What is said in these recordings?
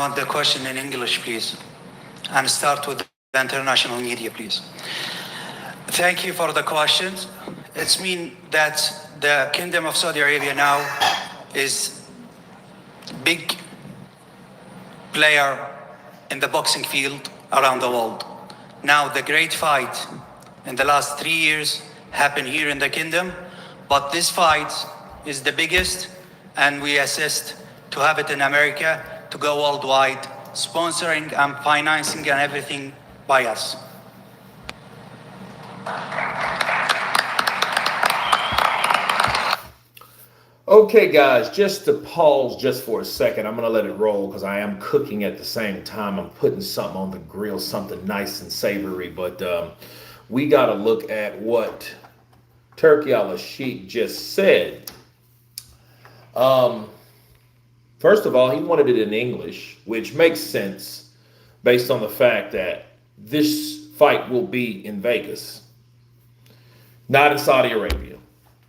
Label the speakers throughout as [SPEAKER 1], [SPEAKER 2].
[SPEAKER 1] want the question in English, please. And start with the international media, please. Thank you for the questions. It's mean that the Kingdom of Saudi Arabia now is big player in the boxing field around the world. Now the great fight in the last 3 years happened here in the kingdom, but this fight is the biggest, and we assist to have it in America, to go worldwide, sponsoring and financing and everything by us.
[SPEAKER 2] Okay, guys, just to pause just for a second, I'm going to let it roll because I am cooking at the same time. I'm putting something on the grill, something nice and savory, but we got to look at what Turkey al-Sheikh just said. First of all, he wanted it in English, which makes sense based on the fact that this fight will be in Vegas, not in Saudi Arabia.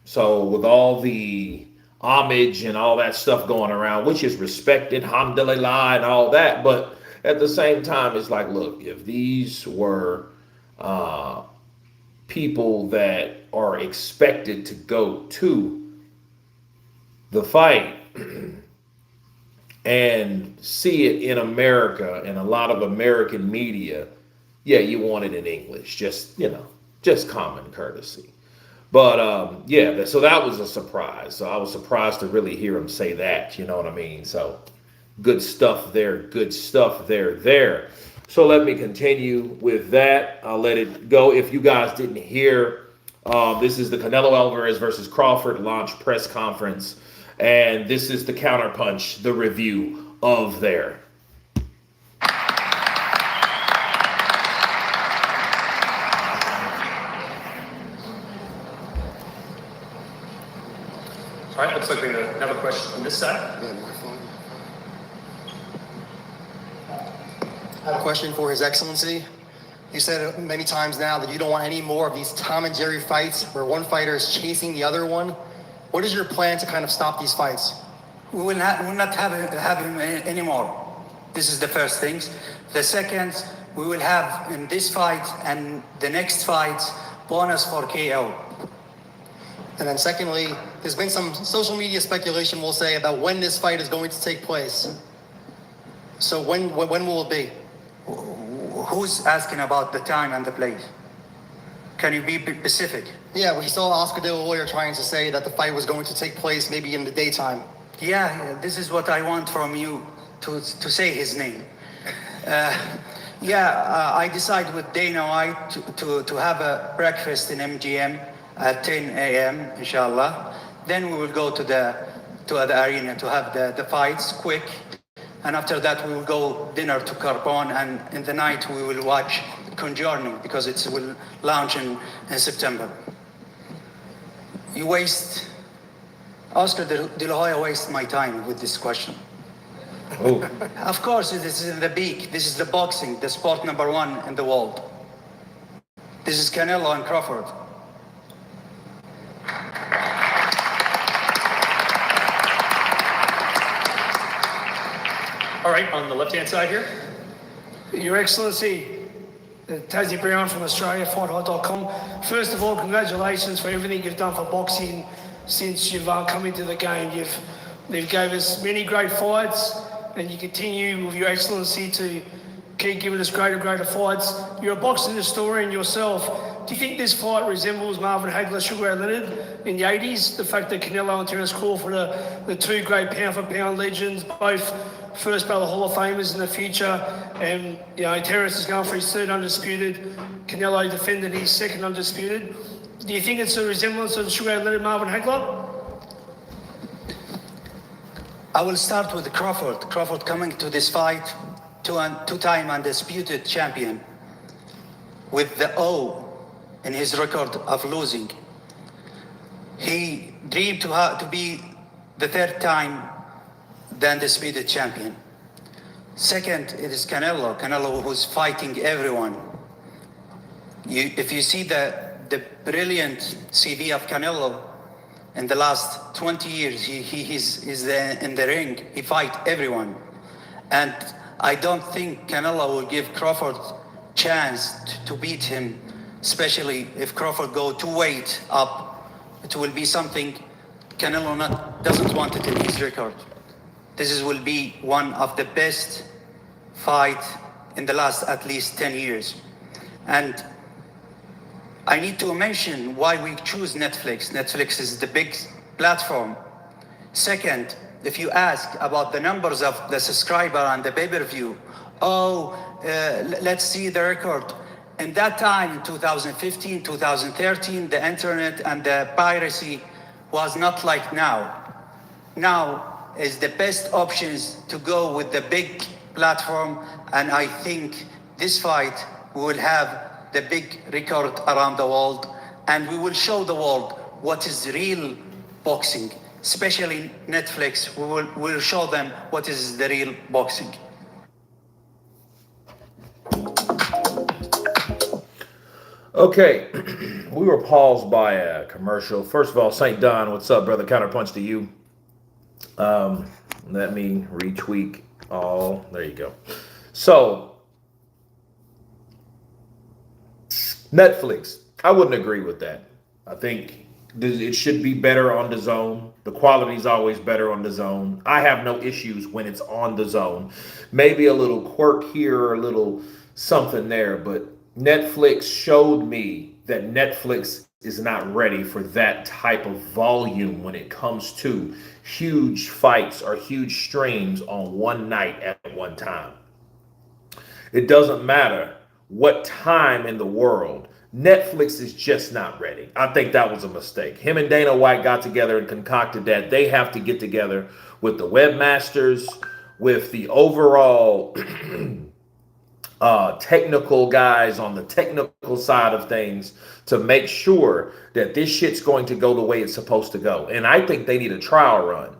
[SPEAKER 2] So with all the homage and all that stuff going around, which is respected, alhamdulillah and all that, but at the same time, it's like, look, if these were people that are expected to go to the fight and see it in America and a lot of American media, yeah, you want it in English, just, just common courtesy. But yeah, so that was a surprise. So I was surprised to really hear him say that, you know what I mean? So good stuff there, good stuff there. So let me continue with that. I'll let it go. If you guys didn't hear, this is the Canelo Alvarez versus Crawford launch press conference. And this is the Counterpunch, the review of there.
[SPEAKER 3] All right, looks like we have a question from this side.
[SPEAKER 4] Yeah, microphone. I have a question for His Excellency. You said many times now that you don't want any more of these Tom and Jerry fights where one fighter is chasing the other one. What is your plan to kind of stop these fights?
[SPEAKER 1] We will not have him anymore. This is the first thing. The second, we will have in this fight and the next fight bonus for KO.
[SPEAKER 4] And then secondly, there's been some social media speculation, we'll say, about when this fight is going to take place. So when will it be?
[SPEAKER 1] Who's asking about the time and the place? Can you be specific?
[SPEAKER 4] Yeah, we saw Oscar De La Hoya trying to say that the fight was going to take place maybe in the daytime.
[SPEAKER 1] Yeah, this is what I want from you, to say his name. I decided with Dana White to have a breakfast in MGM at 10 a.m. inshallah. Then we will go to the arena to have the fights quick. And after that, we will go dinner to Carbon, and in the night we will watch Conjuring because it will launch in September. Oscar De La Hoya wastes my time with this question.
[SPEAKER 2] Oh.
[SPEAKER 1] Of course, this is the peak. This is the boxing, the sport number one in the world. This is Canelo and Crawford.
[SPEAKER 3] All right, on the left-hand side here.
[SPEAKER 5] Your Excellency, Tassie Brown from Australia, FightHot.com. First of all, congratulations for everything you've done for boxing since you've come into the game. You've gave us many great fights, and you continue with your Excellency to keep giving us greater and greater fights. You're a boxing historian yourself. Do you think this fight resembles Marvin Hagler, Sugar Ray Leonard in the 80s? The fact that Canelo and Terence Crawford are the two great pound-for-pound legends, both first ballot Hall of Famers in the future, and Terence is going for his third undisputed. Canelo defended his second undisputed. Do you think it's a resemblance of Sugar Ray Leonard, Marvin Hagler?
[SPEAKER 1] I will start with Crawford. Crawford coming to this fight, two-time undisputed champion, with the O in his record of losing. He dreamed to be the third time the undisputed champion. Second, it is Canelo. Canelo who's fighting everyone. If you see the brilliant CV of Canelo in the last 20 years, he's in the ring. He fight everyone. And I don't think Canelo will give Crawford chance to beat him, especially if Crawford go 2 weight up. It will be something Canelo doesn't want it in his record. Will be one of the best fight in the last at least 10 years. And I need to mention why we choose Netflix. Netflix is the big platform. Second, if you ask about the numbers of the subscriber and the pay-per-view, let's see the record. In that time, in 2015, 2013, the internet and the piracy was not like now. Now is the best options to go with the big platform, and I think this fight we will have the big record around the world, and we will show the world what is real boxing. Especially Netflix, we'll show them what is the real boxing.
[SPEAKER 2] Okay, we were paused by a commercial. First of all, St. Don, what's up, brother? Counterpunch to you. Let me retweak all. There you go. So, Netflix, I wouldn't agree with that. I think it should be better on the zone. The quality is always better on the zone. I have no issues when it's on the zone. Maybe a little quirk here or a little something there, but Netflix showed me that Netflix is not ready for that type of volume when it comes to huge fights or huge streams on one night at one time. It doesn't matter what time in the world. Netflix is just not ready. I think that was a mistake. Him and Dana White got together and concocted that. They have to get together with the webmasters, with the overall technical guys on the technical side of things to make sure that this shit's going to go the way it's supposed to go. And I think they need a trial run,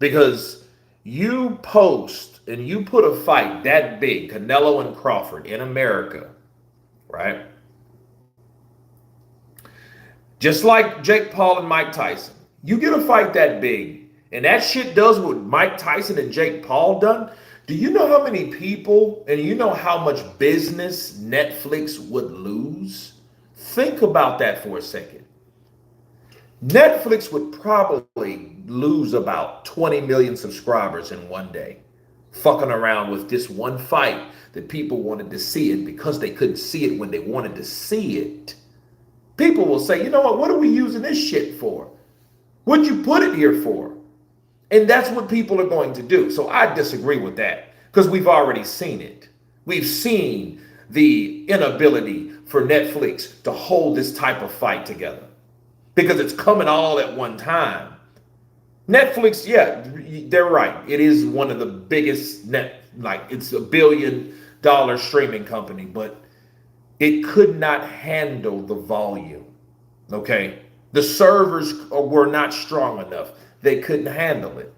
[SPEAKER 2] because you post and you put a fight that big, Canelo and Crawford in America, right? Just like Jake Paul and Mike Tyson. You get a fight that big, and that shit does what Mike Tyson and Jake Paul done. Do you know how many people, and you know how much business Netflix would lose? Think about that for a second. Netflix would probably lose about 20 million subscribers in one day, fucking around with this one fight that people wanted to see it because they couldn't see it when they wanted to see it. People will say, you know what are we using this shit for? What'd you put it here for? And that's what people are going to do. So I disagree with that, because we've already seen it. We've seen the inability for Netflix to hold this type of fight together, because it's coming all at one time. Netflix, yeah, they're right. It is one of the biggest it's $1 billion streaming company, but it could not handle the volume, okay? The servers were not strong enough. They couldn't handle it.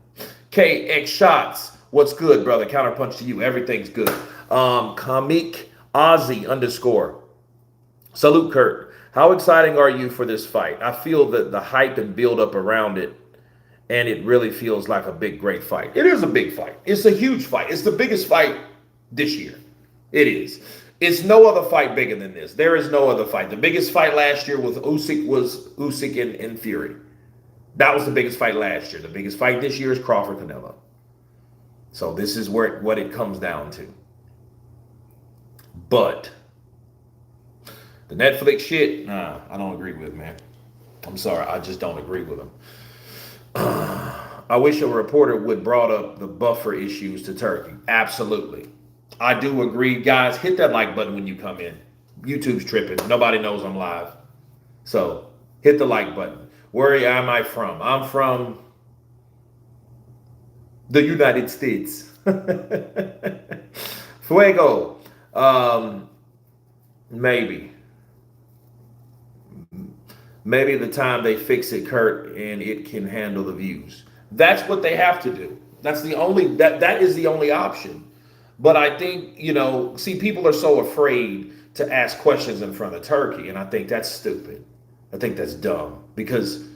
[SPEAKER 2] KX Shots, what's good, brother? Counterpunch to you. Everything's good. Comic Ozzy _ Salute, Kurt. How exciting are you for this fight? I feel that the hype and build up around it, and it really feels like a big, great fight. It is a big fight. It's a huge fight. It's the biggest fight this year. It is. It's no other fight bigger than this. There is no other fight. The biggest fight last year was Usyk and Fury. That was the biggest fight last year. The biggest fight this year is Crawford Canelo. So this is what it comes down to. But the Netflix shit, nah, I don't agree with, man. I'm sorry, I just don't agree with them. I wish a reporter would brought up the buffer issues to Turkey. Absolutely. I do agree. Guys, hit that like button when you come in. YouTube's tripping. Nobody knows I'm live. So hit the like button. Where am I from? I'm from the United States. Fuego. Maybe the time they fix it, Kurt, and it can handle the views. That's what they have to do. That is the only option. But I think, see, people are so afraid to ask questions in front of Turkey, and I think that's stupid. I think that's dumb, because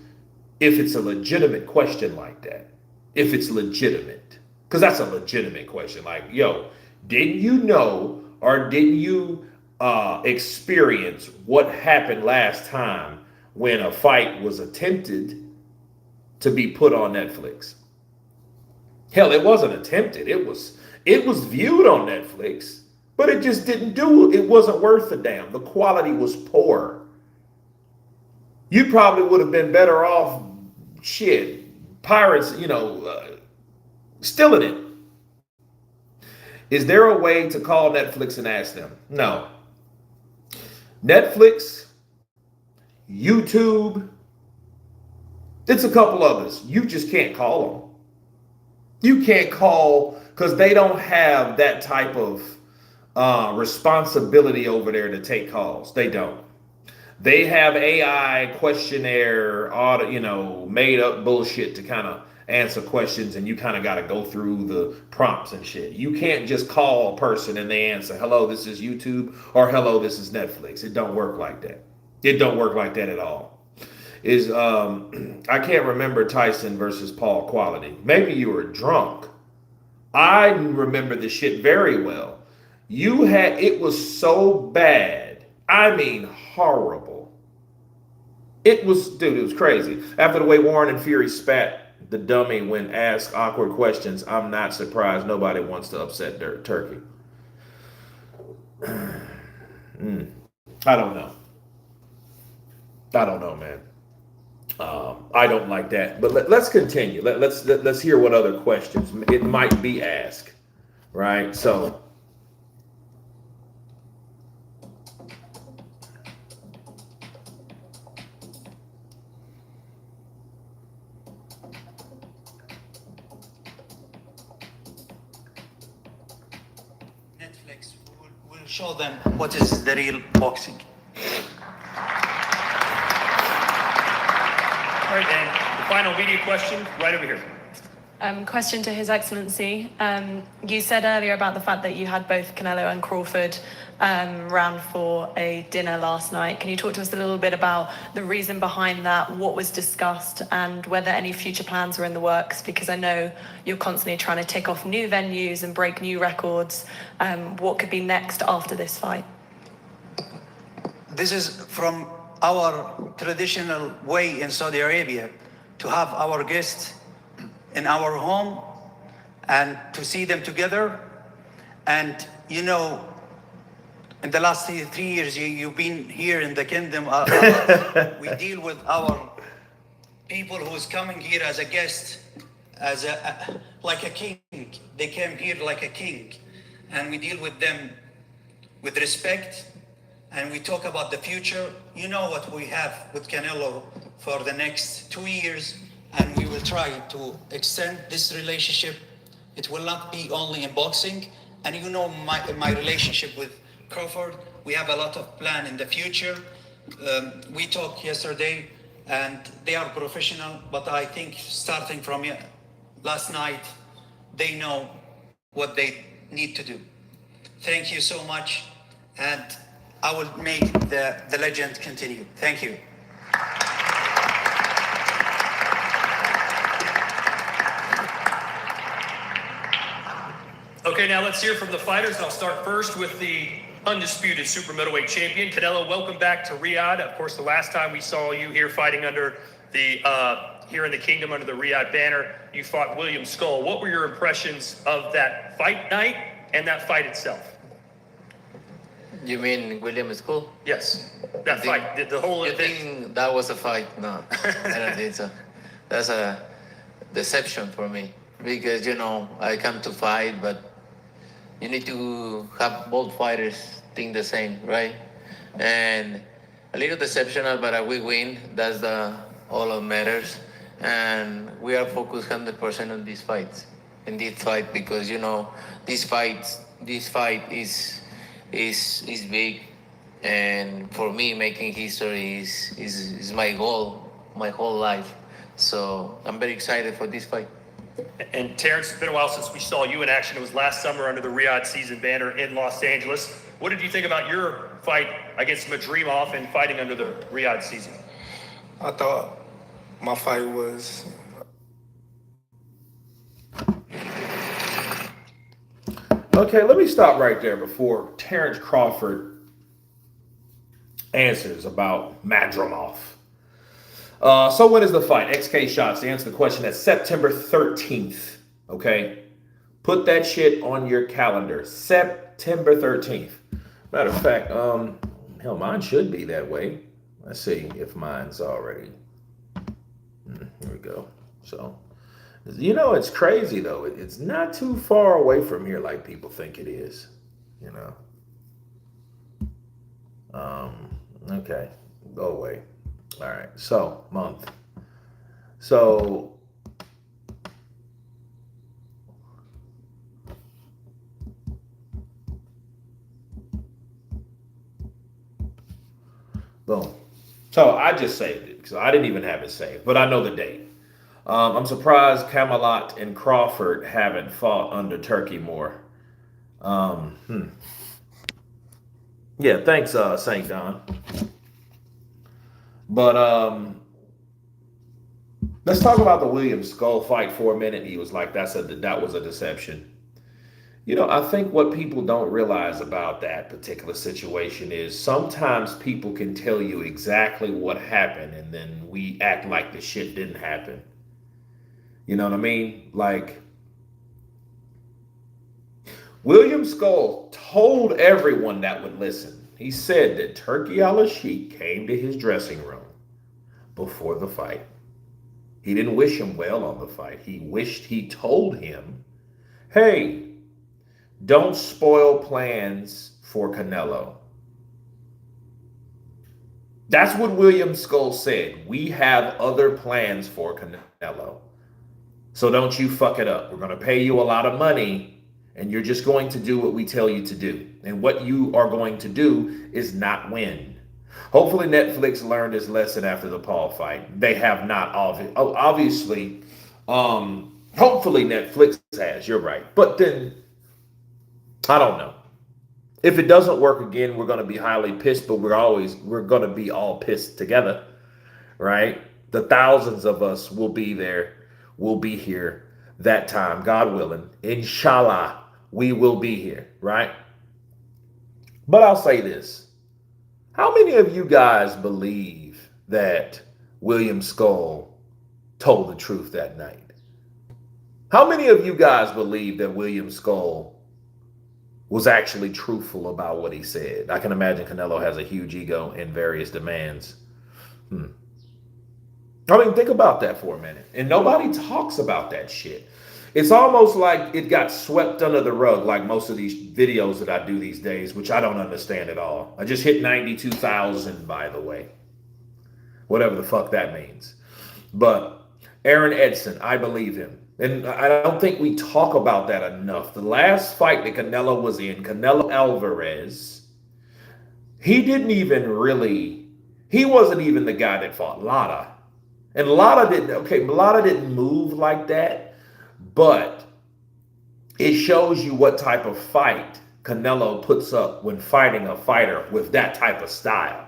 [SPEAKER 2] if it's a legitimate question like that, if it's legitimate, because that's a legitimate question, like, yo, Didn't you know, or didn't you experience what happened last time when a fight was attempted to be put on Netflix? Hell, it wasn't attempted. It was viewed on Netflix, but it just didn't do it. It wasn't worth a damn. The quality was poor. You probably would have been better off, pirates, stealing it. Is there a way to call Netflix and ask them? No. Netflix, YouTube, it's a couple others. You just can't call them. You can't call because they don't have that type of responsibility over there to take calls. They don't. They have AI questionnaire, made up bullshit to kind of answer questions, and you kind of got to go through the prompts and shit. You can't just call a person and they answer, hello, this is YouTube, or hello, this is Netflix. It don't work like that. It don't work like that at all. I can't remember Tyson versus Paul quality. Maybe you were drunk. I remember the shit very well. It was so bad. I mean, horrible. It was crazy. After the way Warren and Fury spat the dummy when asked awkward questions, I'm not surprised nobody wants to upset Turkey. I don't know. Man. I don't like that. But let's continue. Let's hear what other questions it might be asked. Right? So
[SPEAKER 1] Netflix will show them what is the real boxing.
[SPEAKER 3] All right, and the final media question right over here.
[SPEAKER 6] Question to His Excellency. You said earlier about the fact that you had both Canelo and Crawford round for a dinner last night. Can you talk to us a little bit about the reason behind that, what was discussed, and whether any future plans were in the works? Because I know you're constantly trying to tick off new venues and break new records. What could be next after this fight?
[SPEAKER 1] This is from our traditional way in Saudi Arabia to have our guests in our home and to see them together. And in the last 3 years you've been here in the kingdom, we deal with our people who's coming here as a guest, like a king. They came here like a king, and we deal with them with respect, and we talk about the future. You know what we have with Canelo for the next 2 years, and we will try to extend this relationship. It will not be only in boxing. And my relationship with Crawford, we have a lot of plan in the future. We talked yesterday, and they are professional, but I think starting from last night, they know what they need to do. Thank you so much, and I will make the legend continue. Thank you.
[SPEAKER 3] Okay, now let's hear from the fighters. I'll start first with the undisputed super middleweight champion. Canelo, welcome back to Riyadh. Of course, the last time we saw you here fighting under the here in the kingdom under the Riyadh banner, you fought William Skull. What were your impressions of that fight night and that fight itself?
[SPEAKER 7] You mean William Skull?
[SPEAKER 3] Yes, that fight, the whole
[SPEAKER 7] You
[SPEAKER 3] event.
[SPEAKER 7] think that was a fight? No, I don't think so. That's a deception for me because I come to fight, but you need to have both fighters think the same, right? And a little deceptional, but we win. That's all that matters. And we are focused 100% on these fights. In this fight, because this fight is big, and for me, making history is my goal, my whole life. So I'm very excited for this fight.
[SPEAKER 3] And Terence, it's been a while since we saw you in action. It was last summer under the Riyadh season banner in Los Angeles. What did you think about your fight against Madrimov and fighting under the Riyadh season?
[SPEAKER 8] I thought my fight was
[SPEAKER 2] Okay, let me stop right there before Terence Crawford answers about Madrimov. So when is the fight? XK Shots. To answer the question, that's September 13th. Okay? Put that shit on your calendar. September 13th. Matter of fact, hell, mine should be that way. Let's see if mine's already. Here we go. So, you know, it's crazy though. It's not too far away from here like people think it is. You know. Okay. Go away. All right. So, month. So, boom. So I just saved it because I didn't even have it saved, but I know the date. I'm surprised Camelot and Crawford haven't fought under Turkey more. Yeah, thanks, St. Don. But let's talk about the William Skull fight for a minute. He was like, that was a deception. You know, I think what people don't realize about that particular situation is sometimes people can tell you exactly what happened and then we act like the shit didn't happen. You know what I mean? Like, William Skull told everyone that would listen. He said that Turkey Al-Sheikh came to his dressing room before the fight. He didn't wish him well on the fight. He told him, hey, don't spoil plans for Canelo. That's what William Skull said. We have other plans for Canelo. So don't you fuck it up. We're going to pay you a lot of money and you're just going to do what we tell you to do. And what you are going to do is not win. Hopefully Netflix learned his lesson after the Paul fight. They have not, obviously. Hopefully Netflix has. You're right. But then, I don't know. If it doesn't work again, we're going to be highly pissed, but we're going to be all pissed together, right? The thousands of us will be there. We'll be here that time, God willing. Inshallah, we will be here, right? But I'll say this. How many of you guys believe that William Skull told the truth that night? How many of you guys believe that William Skull was actually truthful about what he said? I can imagine Canelo has a huge ego and various demands. I mean, think about that for a minute. And nobody talks about that shit. It's almost like it got swept under the rug, like most of these videos that I do these days, which I don't understand at all. I just hit 92,000, by the way. Whatever the fuck that means. But Aaron Edson, I believe him. And I don't think we talk about that enough. The last fight that Canelo was in, Canelo Alvarez, he wasn't even the guy that fought Lara. And Lara didn't move like that, but it shows you what type of fight Canelo puts up when fighting a fighter with that type of style.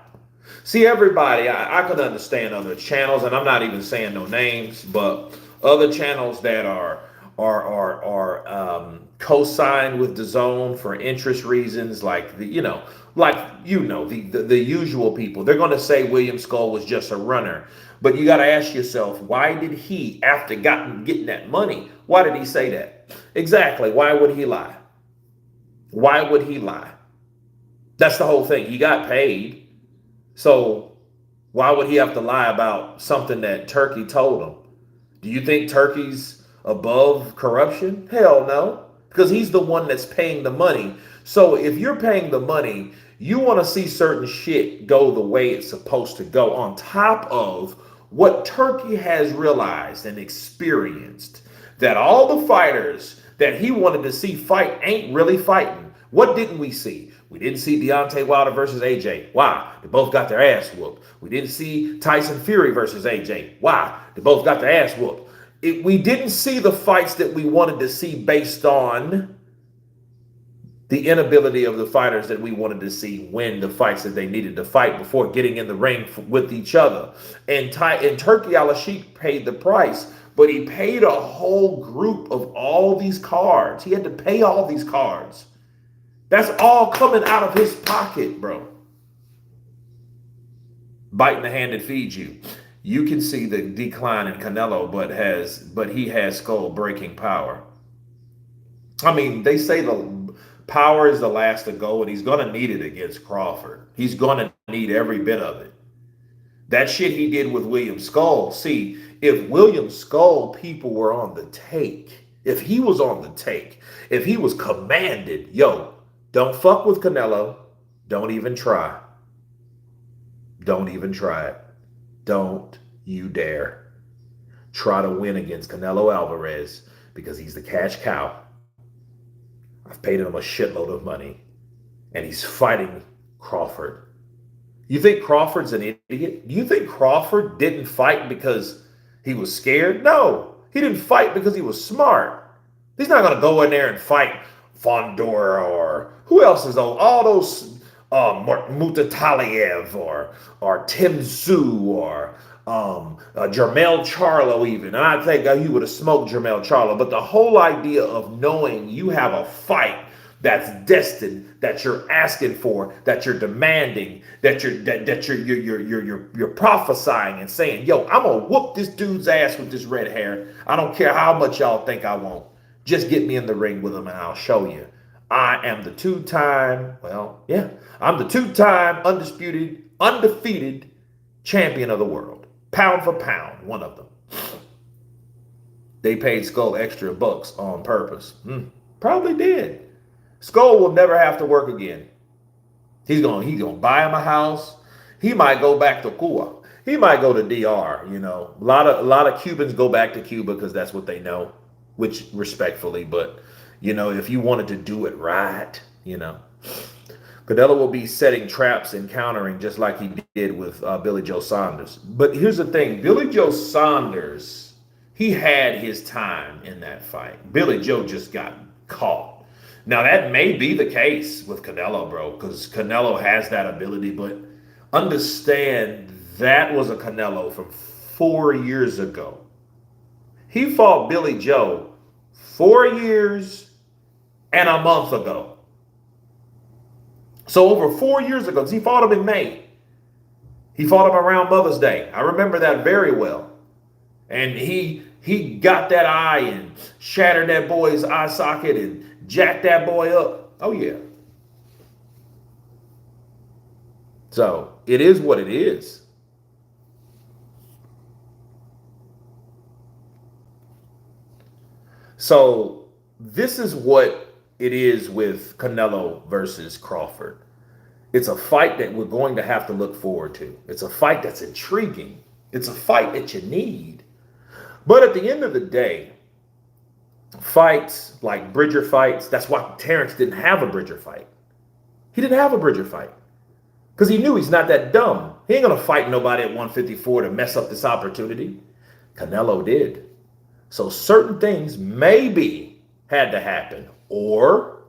[SPEAKER 2] See, everybody, I can understand other channels, and I'm not even saying no names, but other channels that are co-signed with DAZN for interest reasons, like the usual people. They're going to say William Skull was just a runner. But you got to ask yourself, why did he, after getting that money, why did he say that? Exactly. Why would he lie? Why would he lie? That's the whole thing. He got paid. So why would he have to lie about something that Turkey told him? Do you think Turkey's above corruption? Hell no. Because he's the one that's paying the money. So if you're paying the money, you want to see certain shit go the way it's supposed to go, on top of what Turkey has realized and experienced, that all the fighters that he wanted to see fight ain't really fighting. What didn't we see? We didn't see Deontay Wilder versus AJ. Why? They both got their ass whooped. We didn't see Tyson Fury versus AJ. Why? They both got their ass whooped. We didn't see the fights that we wanted to see based on the inability of the fighters that we wanted to see win the fights that they needed to fight before getting in the ring with each other. And Turkey Al-Sheikh paid the price but he paid a whole group of all these cards. He had to pay all these cards. That's all coming out of his pocket, bro. Biting the hand that feeds you. You can see the decline in Canelo, but he has skull breaking power. I mean, they say the power is the last to go, and he's going to need it against Crawford. He's going to need every bit of it. That shit he did with William Skull. See, if William Skull people were on the take, if he was on the take, if he was commanded, yo, don't fuck with Canelo. Don't even try. Don't even try it. Don't you dare try to win against Canelo Alvarez because he's the cash cow. I've paid him a shitload of money, and he's fighting Crawford. You think Crawford's an idiot? Do you think Crawford didn't fight because he was scared? No, he didn't fight because he was smart. He's not going to go in there and fight Fondor or who else is all those Mutataliev or Tim Tszyu or Jermell Charlo even. And I think he would have smoked Jermell Charlo. But the whole idea of knowing you have a fight that's destined, that you're asking for, that you're demanding, that you're prophesying and saying, yo, I'm gonna whoop this dude's ass with this red hair. I don't care how much y'all think I won't. Just get me in the ring with him and I'll show you. I am the I'm the two-time undefeated champion of the world. Pound for pound, one of them. They paid Skull extra bucks on purpose. Probably did. Skull will never have to work again. He's gonna buy him a house. He might go back to Cuba. He might go to DR. You know, a lot of Cubans go back to Cuba because that's what they know, which respectfully. But you know, if you wanted to do it right, you know, Canelo will be setting traps and countering just like he did with Billy Joe Saunders. But here's the thing: Billy Joe Saunders, he had his time in that fight. Billy Joe just got caught. Now, that may be the case with Canelo, bro, because Canelo has that ability. But understand, that was a Canelo from 4 years ago. He fought Billy Joe 4 years and a month ago. So over 4 years ago, because he fought him in May. He fought him around Mother's Day. I remember that very well. And he got that eye and shattered that boy's eye socket and jack that boy up. Oh, yeah. So it is what it is. So this is what it is with Canelo versus Crawford. It's a fight that we're going to have to look forward to. It's a fight that's intriguing. It's a fight that you need. But at the end of the day, fights like Bridger fights, that's why Terence didn't have a Bridger fight. He didn't have a Bridger fight because he knew he's not that dumb. He ain't going to fight nobody at 154 to mess up this opportunity. Canelo did. So certain things maybe had to happen. Or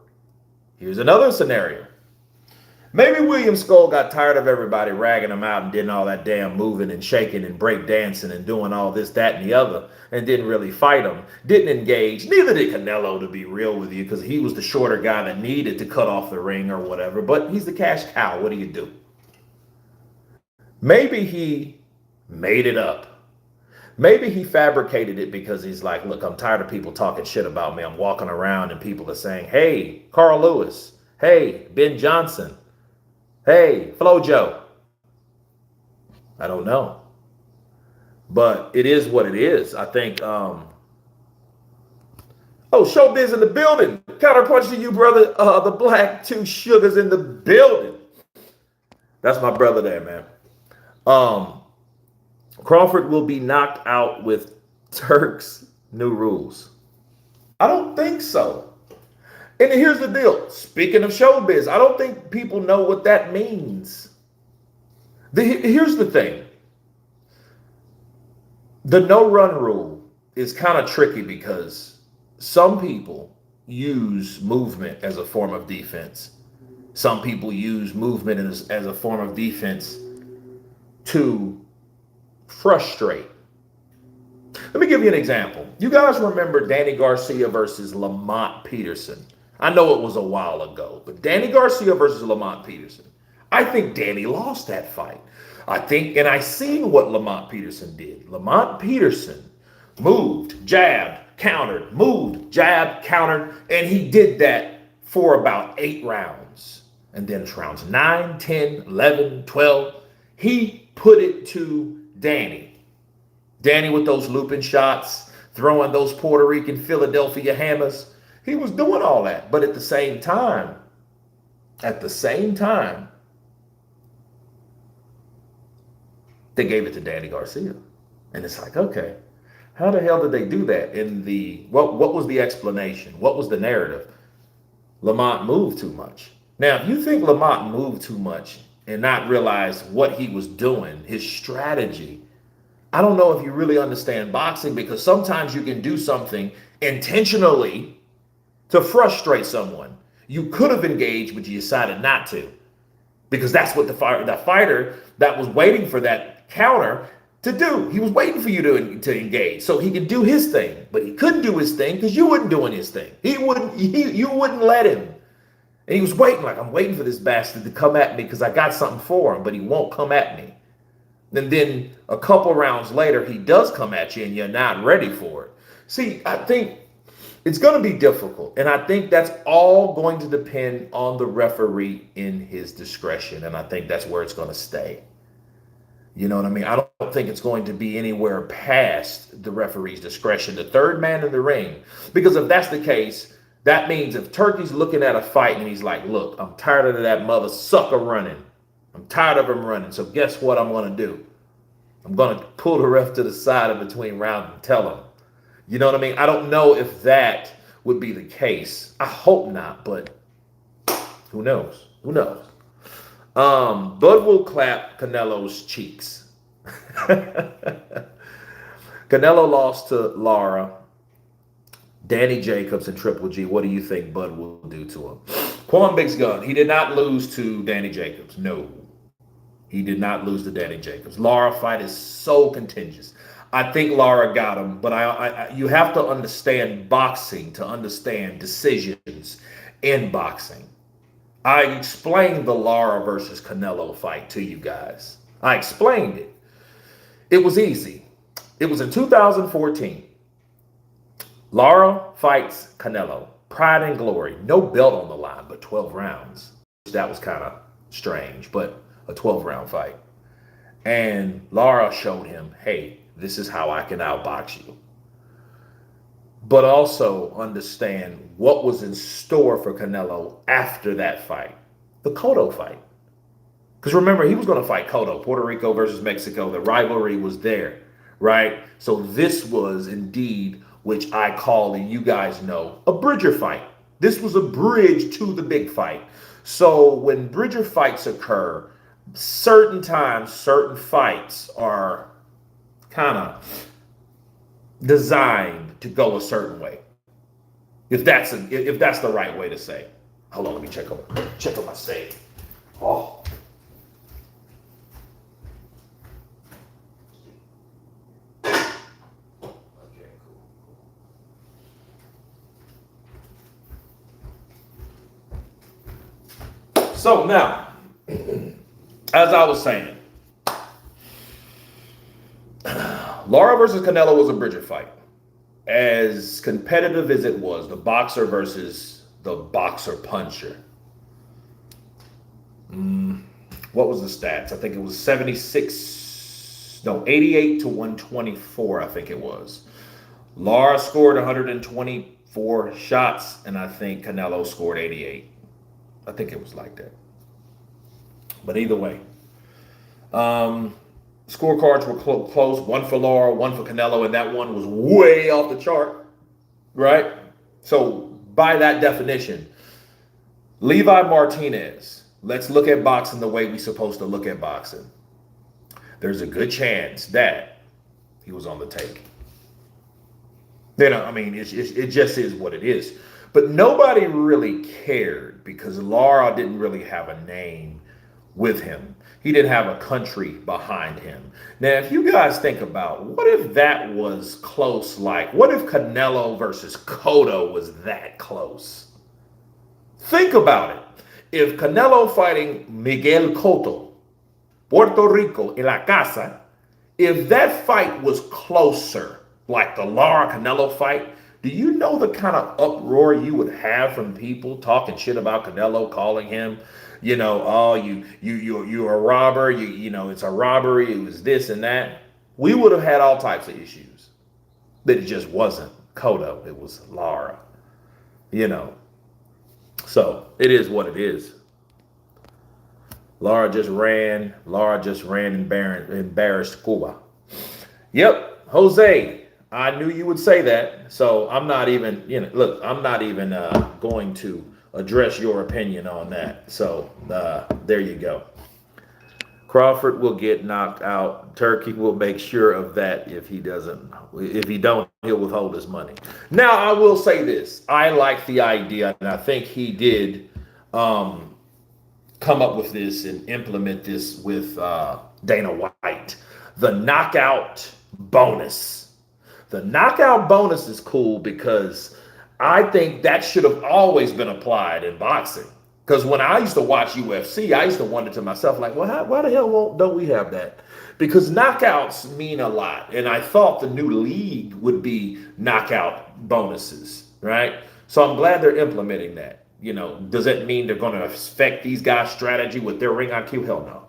[SPEAKER 2] here's another scenario. Maybe William Skull got tired of everybody ragging him out and did all that damn moving and shaking and break dancing and doing all this, that, and the other, and didn't really fight him, didn't engage. Neither did Canelo, to be real with you, because he was the shorter guy that needed to cut off the ring or whatever, but he's the cash cow. What do you do? Maybe he made it up. Maybe he fabricated it because he's like, look, I'm tired of people talking shit about me. I'm walking around and people are saying, hey, Carl Lewis. Hey, Ben Johnson. Hey, Flojo. I don't know. But it is what it is. I think, oh, Showbiz in the building. Counterpunched to you, brother. The Black Two Sugars in the building. That's my brother there, man. Crawford will be knocked out with Turk's new rules. I don't think so. And here's the deal. Speaking of showbiz, I don't think people know what that means. Here's the thing. The no-run rule is kind of tricky because some people use movement as a form of defense. Some people use movement as a form of defense to frustrate. Let me give you an example. You guys remember Danny Garcia versus Lamont Peterson. I know it was a while ago, but Danny Garcia versus Lamont Peterson. I think Danny lost that fight. I think, and I seen what Lamont Peterson did. Lamont Peterson moved, jabbed, countered, moved, jabbed, countered, and he did that for about 8 rounds. And then it's rounds 9, 10, 11, 12. He put it to Danny. Danny with those looping shots, throwing those Puerto Rican Philadelphia hammers. He was doing all that. But at the same time, they gave it to Danny Garcia. And it's like, okay, how the hell did they do that? What was the explanation? What was the narrative? Lamont moved too much. Now, if you think Lamont moved too much and not realize what he was doing, his strategy, I don't know if you really understand boxing, because sometimes you can do something intentionally to frustrate someone. You could have engaged, but you decided not to, because that's what the fighter that was waiting for that counter to do. He was waiting for you to engage so he could do his thing, but he couldn't do his thing because you weren't doing his thing. You wouldn't let him. And he was waiting, like, I'm waiting for this bastard to come at me because I got something for him, but he won't come at me. And then a couple rounds later, he does come at you and you're not ready for it. See, I think it's going to be difficult. And I think that's all going to depend on the referee in his discretion. And I think that's where it's going to stay. You know what I mean? I don't think it's going to be anywhere past the referee's discretion, the third man in the ring. Because if that's the case, that means if Turkey's looking at a fight and he's like, look, I'm tired of that mother sucker running. I'm tired of him running. So guess what I'm going to do? I'm going to pull the ref to the side in between rounds and tell him. You know what I mean? I don't know if that would be the case. I hope not, but who knows? Who knows? Bud will clap Canelo's cheeks. Canelo lost to Lara, Danny Jacobs, and Triple G. What do you think Bud will do to him? Quan Big's Gun. He did not lose to Danny Jacobs. No. He did not lose to Danny Jacobs. Lara fight is so contentious. I think Lara got him, but you have to understand boxing to understand decisions in boxing. I explained the Lara versus Canelo fight to you guys. I explained it. It was easy. It was in 2014. Lara fights Canelo. Pride and glory. No belt on the line, but 12 rounds. That was kind of strange, but a 12-round fight. And Lara showed him, hey, this is how I can outbox you. But also understand what was in store for Canelo after that fight. The Cotto fight. Because remember, he was going to fight Cotto, Puerto Rico versus Mexico. The rivalry was there, right? So this was indeed, which I call, and you guys know, a bridger fight. This was a bridge to the big fight. So when bridger fights occur, certain times, certain fights are kind of designed to go a certain way. If that's the right way to say. Hold on, let me check on my save. Oh. So now, as I was saying, Lara versus Canelo was a bridger fight. As competitive as it was, the boxer versus the boxer puncher. What was the stats? I think it was 88 to 124, I think it was. Lara scored 124 shots, and I think Canelo scored 88. I think it was like that. But either way, scorecards were close. One for Lara, one for Canelo, and that one was way off the chart, right? So by that definition, Levi Martinez, let's look at boxing the way we're supposed to look at boxing. There's a good chance that he was on the take. You know, I mean, it just is what it is. But nobody really cared because Lara didn't really have a name with him. He didn't have a country behind him. Now, if you guys think about what if that was close, like what if Canelo versus Cotto was that close? Think about it. If Canelo fighting Miguel Cotto, Puerto Rico, en la casa, if that fight was closer, like the Lara Canelo fight, do you know the kind of uproar you would have from people talking shit about Canelo, calling him, oh, you're a robber, it's a robbery, it was this and that. We would have had all types of issues. But it just wasn't Cotto, it was Lara. So it is what it is. Lara just ran and embarrassed Cuba. Yep, Jose, I knew you would say that. So I'm not even, I'm not even going to address your opinion on that. So there you go. Crawford will get knocked out. Turkey will make sure of that if he doesn't. If he don't, he'll withhold his money. Now, I will say this. I like the idea, and I think he did come up with this and implement this with Dana White. The knockout bonus. The knockout bonus is cool because I think that should have always been applied in boxing. Because when I used to watch UFC, I used to wonder to myself, like, well, why the hell don't we have that? Because knockouts mean a lot. And I thought the new league would be knockout bonuses, right? So I'm glad they're implementing that. Does that mean they're going to affect these guys' strategy with their ring IQ? Hell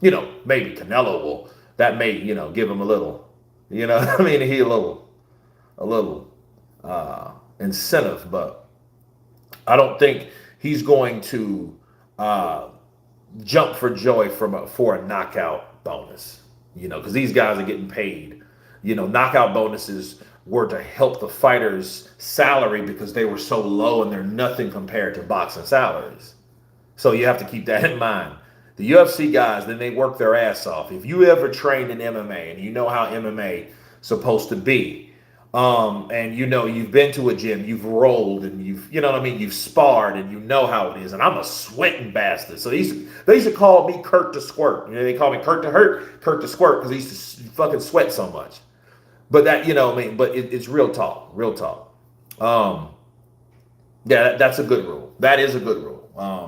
[SPEAKER 2] no. Maybe Canelo will. That may, give him a little, he a little incentive, but I don't think he's going to jump for joy for a knockout bonus, because these guys are getting paid. Knockout bonuses were to help the fighters' salary because they were so low and they're nothing compared to boxing salaries. So you have to keep that in mind. The UFC guys, then they work their ass off. If you ever trained in MMA and you know how MMA is supposed to be, and you've been to a gym, you've rolled, and you've sparred, and you know how it is. And I'm a sweating bastard. So they used to call me Kurt the Squirt. They call me Kurt the Hurt, Kurt the Squirt, because he used to fucking sweat so much. But that, but it's real talk. Yeah, that's a good rule. That is a good rule.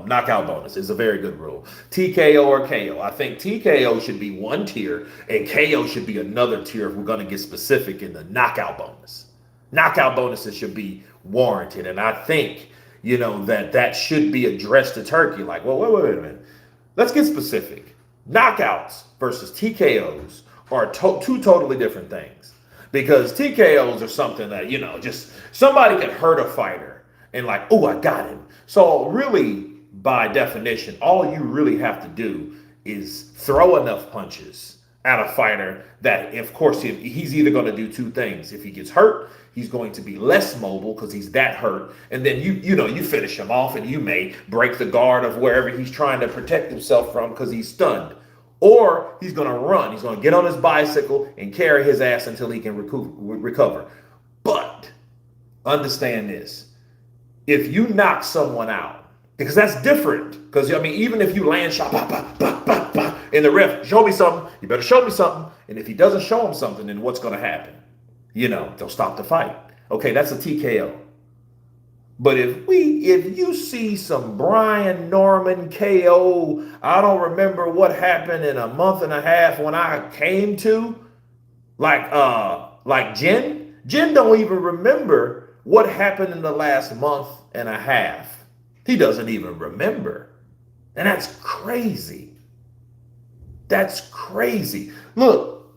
[SPEAKER 2] Knockout bonus is a very good rule. TKO or KO. I think TKO should be one tier and KO should be another tier if we're going to get specific in the knockout bonus. Knockout bonuses should be warranted. And I think, that should be addressed to Turkey. Like, well, wait a minute. Let's get specific. Knockouts versus TKOs are two totally different things. Because TKOs are something that, just somebody could hurt a fighter and like, oh, I got him. So really, by definition, all you really have to do is throw enough punches at a fighter that, of course, he's either going to do two things. If he gets hurt, he's going to be less mobile because he's that hurt. And then you finish him off and you may break the guard of wherever he's trying to protect himself from because he's stunned. Or he's going to run. He's going to get on his bicycle and carry his ass until he can recover. But understand this. If you knock someone out, because that's different. Because, even if you land shot, bah, bah, bah, bah, bah, and the ref, show me something, you better show me something. And if he doesn't show him something, then what's going to happen? They'll stop the fight. Okay, that's a TKO. But if you see some Brian Norman KO, I don't remember what happened in a month and a half when I came to, like Jen don't even remember what happened in the last month and a half. He doesn't even remember. And that's crazy. That's crazy. Look,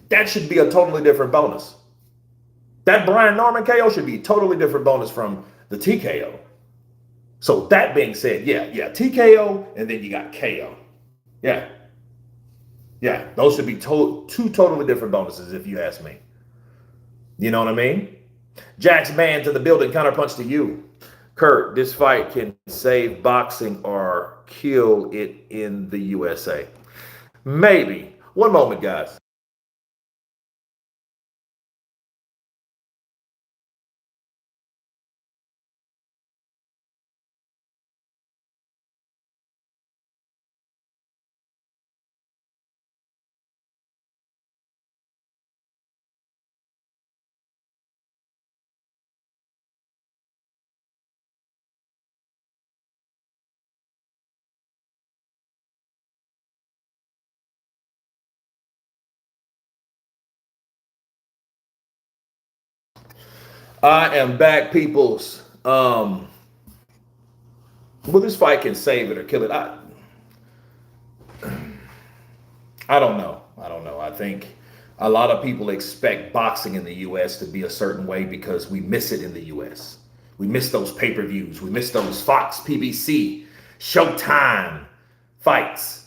[SPEAKER 2] that should be a totally different bonus. That Brian Norman KO should be a totally different bonus from the TKO. So that being said, yeah, TKO, and then you got KO. Yeah, those should be two totally different bonuses if you ask me. You know what I mean? Jack's man to the building, counterpunch to you. Kurt, this fight can save boxing or kill it in the USA. Maybe. One moment, guys. I am back, peoples. Well, this fight can save it or kill it. I don't know. I think a lot of people expect boxing in the U.S. to be a certain way because we miss it in the U.S. We miss those pay-per-views. We miss those Fox, PBC, Showtime fights,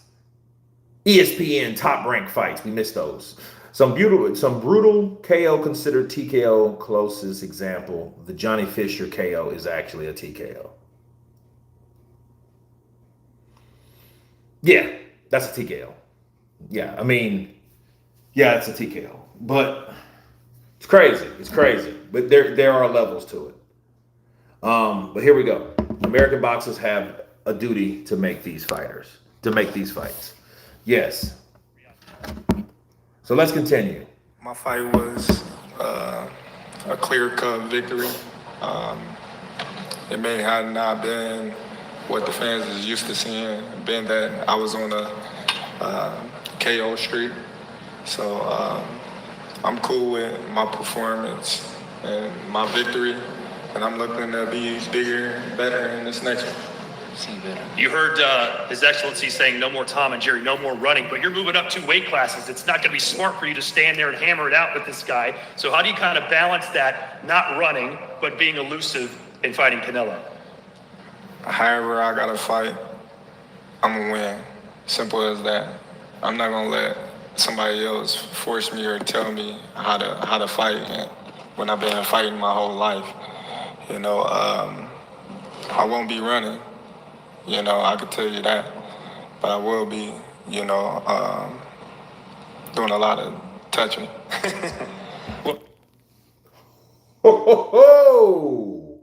[SPEAKER 2] ESPN top-ranked fights. We miss those. Some brutal KO considered TKO closest example. The Johnny Fisher KO is actually a TKO. Yeah, that's a TKO. Yeah, I mean, yeah, it's a TKO. But it's crazy. It's crazy. But there are levels to it. But here we go. American boxers have a duty to make these fights. Yes. So let's continue.
[SPEAKER 8] My fight was a clear-cut victory. It may have not been what the fans is used to seeing, being that I was on a KO streak. So I'm cool with my performance and my victory, and I'm looking to be bigger and better in this next one.
[SPEAKER 3] You heard His Excellency saying no more Tom and Jerry, no more running, but you're moving up 2 weight classes. It's not going to be smart for you to stand there and hammer it out with this guy. So how do you kind of balance that, not running, but being elusive in fighting Canelo?
[SPEAKER 8] However I gotta fight, I'm gonna win. Simple as that. I'm not gonna let somebody else force me or tell me how to fight when I've been fighting my whole life. You know, I won't be running. You know, I could tell you that, but I will be, you know, doing a lot of touching.
[SPEAKER 2] Ho!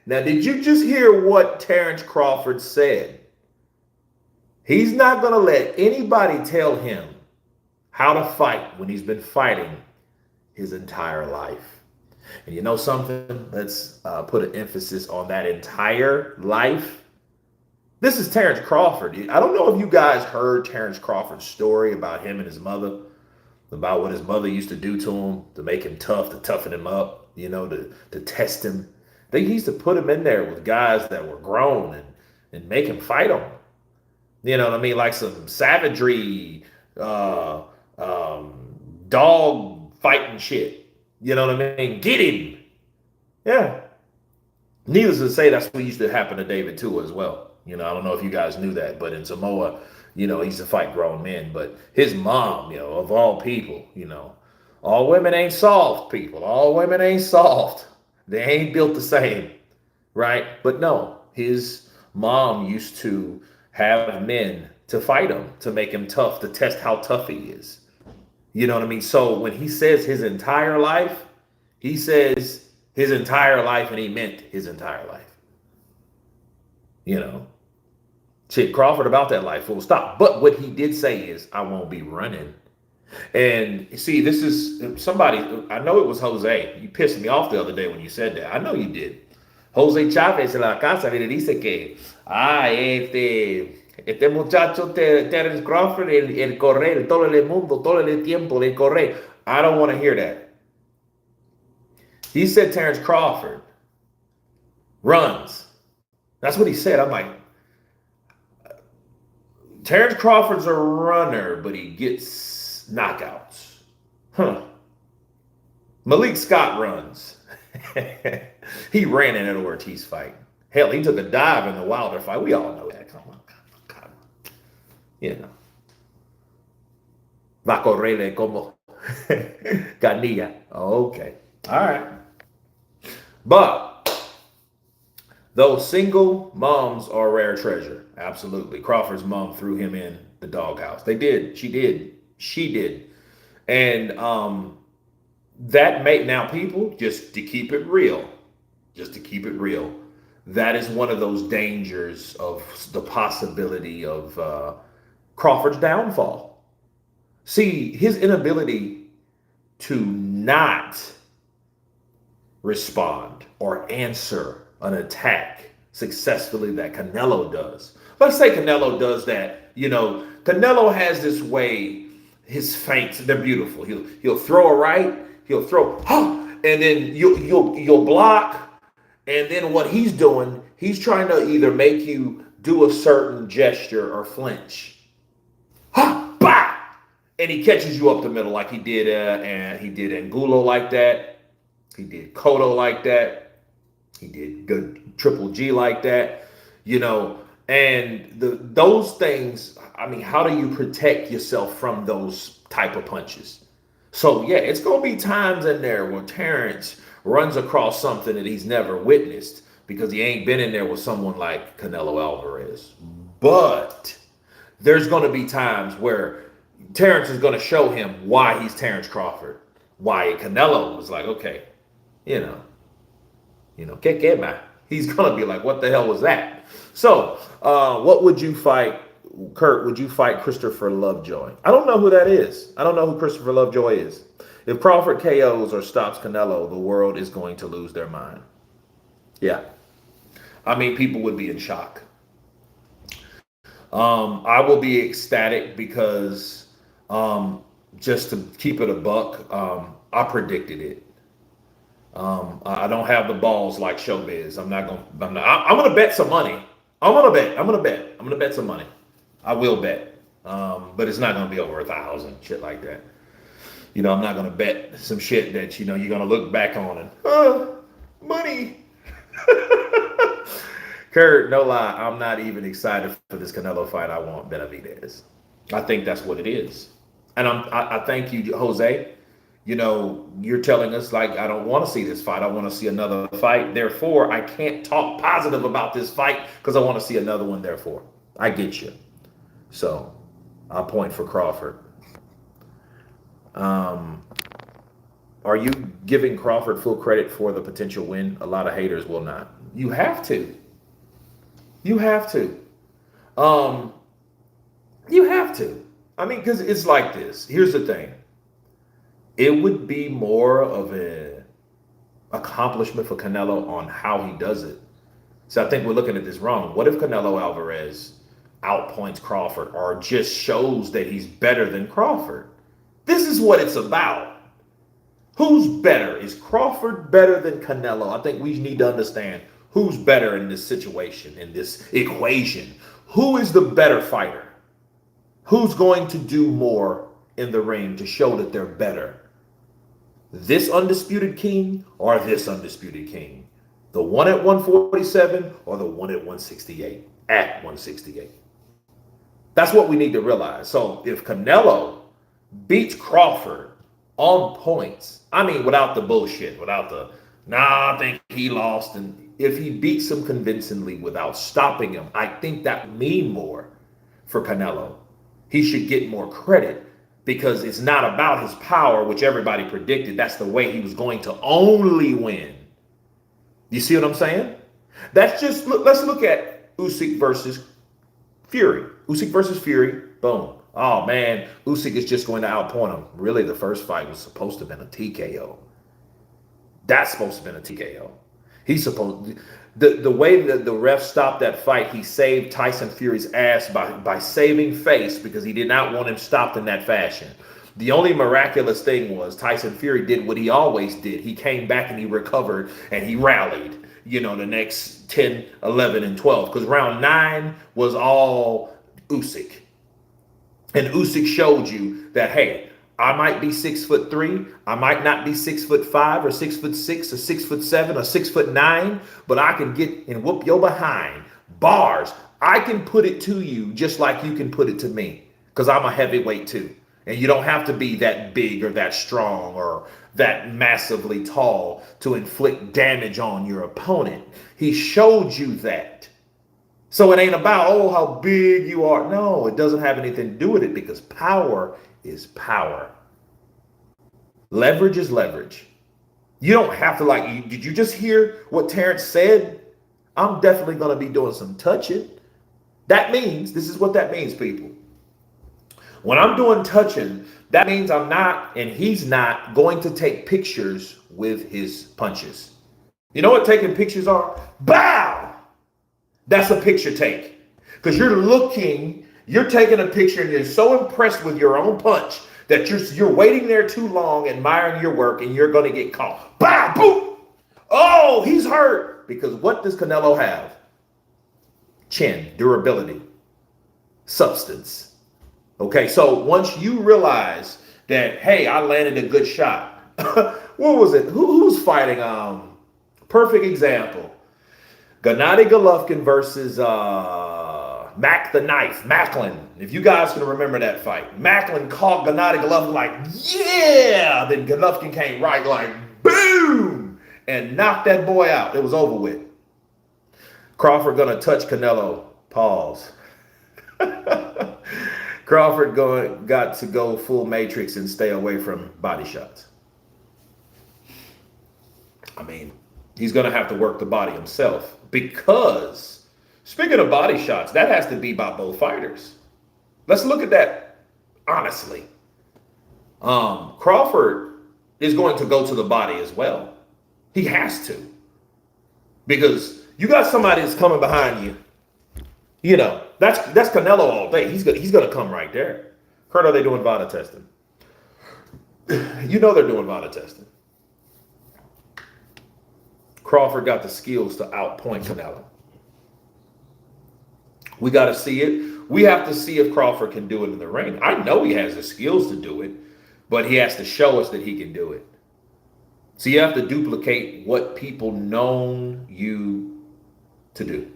[SPEAKER 2] Now, did you just hear what Terence Crawford said? He's not going to let anybody tell him how to fight when he's been fighting his entire life. And you know something? Let's put an emphasis on that entire life. This is Terence Crawford. I don't know if you guys heard Terence Crawford's story about him and his mother, about what his mother used to do to him to make him tough, to toughen him up, you know, to test him. They used to put him in there with guys that were grown and make him fight them. You know what I mean? Like some savagery, dog fighting shit. You know what I mean? Get him. Yeah. Needless to say, that's what used to happen to David too as well. You know, I don't know if you guys knew that, but in Samoa, you know, he used to fight grown men. But his mom, you know, of all people, you know, all women ain't soft, people. All women ain't soft. They ain't built the same, right? But no, his mom used to have men to fight him, to make him tough, to test how tough he is. You know what I mean? So when he says his entire life, he says his entire life, and he meant his entire life. You know, shit, Crawford about that life, full stop. But what he did say is, I won't be running. And see, this is somebody, I know it was Jose. You pissed me off the other day when you said that. I know you did. Jose Chavez en la casa le dice que, este muchacho Terence Crawford, el correr, todo el mundo, todo el tiempo de correr. I don't want to hear that. He said Terence Crawford runs. That's what he said. I'm like, Terence Crawford's a runner, but he gets knockouts. Huh. Malik Scott runs. He ran in an Ortiz fight. Hell, he took a dive in the Wilder fight. We all know that. Come on. You know. Va a correrle como Canilla. Okay. All right. But those single moms are a rare treasure. Absolutely. Crawford's mom threw him in the doghouse. They did. She did. And that made, now people, just to keep it real, that is one of those dangers of the possibility of Crawford's downfall. See, his inability to not respond or answer an attack successfully that Canelo does. Let's say Canelo does that. You know, Canelo has this way, his feints, they're beautiful. He'll throw a right, he'll throw, and then you'll block, and then what he's doing, he's trying to either make you do a certain gesture or flinch. Ha! Bah! And he catches you up the middle like he did, and he did Angulo like that. He did Cotto like that. He did good Triple G like that. And those things, I mean, how do you protect yourself from those type of punches? So, yeah, it's going to be times in there where Terence runs across something that he's never witnessed because he ain't been in there with someone like Canelo Alvarez. But there's going to be times where Terence is going to show him why he's Terence Crawford. Why Canelo was like, okay, que quema. He's going to be like, what the hell was that? So, what would you fight, Kurt? Would you fight Christopher Lovejoy? I don't know who that is. I don't know who Christopher Lovejoy is. If Crawford KOs or stops Canelo, the world is going to lose their mind. Yeah. I mean, people would be in shock. I will be ecstatic because just to keep it a buck, I predicted it. I don't have the balls like Showbiz. I'm going to bet some money. I'm going to bet some money. I will bet. But it's not going to be over 1,000, shit like that. I'm not going to bet some shit that, you're going to look back on and, money. Kurt, no lie, I'm not even excited for this Canelo fight. I want Benavidez. I think that's what it is. And I thank you, Jose. You're telling us, like, I don't want to see this fight. I want to see another fight. Therefore, I can't talk positive about this fight because I want to see another one. Therefore, I get you. So, I'll point for Crawford. Are you giving Crawford full credit for the potential win? A lot of haters will not. You have to. You have to. You have to. I mean, because it's like this. Here's the thing. It would be more of an accomplishment for Canelo on how he does it. So I think we're looking at this wrong. What if Canelo Alvarez outpoints Crawford or just shows that he's better than Crawford? This is what it's about. Who's better? Is Crawford better than Canelo? I think we need to understand who's better in this situation, in this equation. Who is the better fighter? Who's going to do more in the ring to show that they're better? This undisputed king or this undisputed king? The one at 147 or the one at 168? At 168. That's what we need to realize. So if Canelo beats Crawford on points, I mean, without the bullshit, without the, I think he lost. And if he beats him convincingly without stopping him, I think that would mean more for Canelo. He should get more credit because it's not about his power, which everybody predicted. That's the way he was going to only win. You see what I'm saying? That's just, let's look at Usyk versus Fury. Usyk versus Fury, boom. Oh man, Usyk is just going to outpoint him. Really, the first fight was supposed to have been a TKO. That's supposed to have been a TKO. He's supposed, the way that the ref stopped that fight, he saved Tyson Fury's ass by saving face because he did not want him stopped in that fashion. The only miraculous thing was Tyson Fury did what he always did. He came back and he recovered and he rallied, the next 10, 11, and 12. Because round 9 was all Usyk. And Usyk showed you that, hey, I might be 6'3", I might not be 6'5" or 6'6" or 6'7" or 6'9", but I can get and whoop your behind. Bars. I can put it to you just like you can put it to me. Because I'm a heavyweight too. And you don't have to be that big or that strong or that massively tall to inflict damage on your opponent. He showed you that. So it ain't about, oh, how big you are. No, it doesn't have anything to do with it because power is power. Leverage is leverage. You don't have to did you just hear what Terence said? I'm definitely going to be doing some touching. That means, this is what that means, people. When I'm doing touching, that means I'm not, and he's not, going to take pictures with his punches. You know what taking pictures are? Bow! That's a picture take. Because you're taking a picture and you're so impressed with your own punch that you're waiting there too long, admiring your work, and you're going to get caught. Bah, boom! Oh, he's hurt. Because what does Canelo have? Chin, durability, substance. Okay, so once you realize that, hey, I landed a good shot. What was it? Who's fighting? Perfect example. Gennady Golovkin versus Mac the Knife, Macklin. If you guys can remember that fight. Macklin caught Gennady Golovkin like, yeah! Then Golovkin came right like, boom! And knocked that boy out. It was over with. Crawford gonna touch Canelo. Pause. Crawford got to go full matrix and stay away from body shots. I mean, he's gonna have to work the body himself because, speaking of body shots, that has to be by both fighters. Let's look at that honestly. Crawford is going to go to the body as well. He has to. Because you got somebody that's coming behind you. You know, that's Canelo all day. He's gonna come right there. Kurt, are they doing VADA testing? You know they're doing VADA testing. Crawford got the skills to outpoint Canelo. We got to see it. We have to see if Crawford can do it in the ring. I know he has the skills to do it, but he has to show us that he can do it. So you have to duplicate what people known you to do.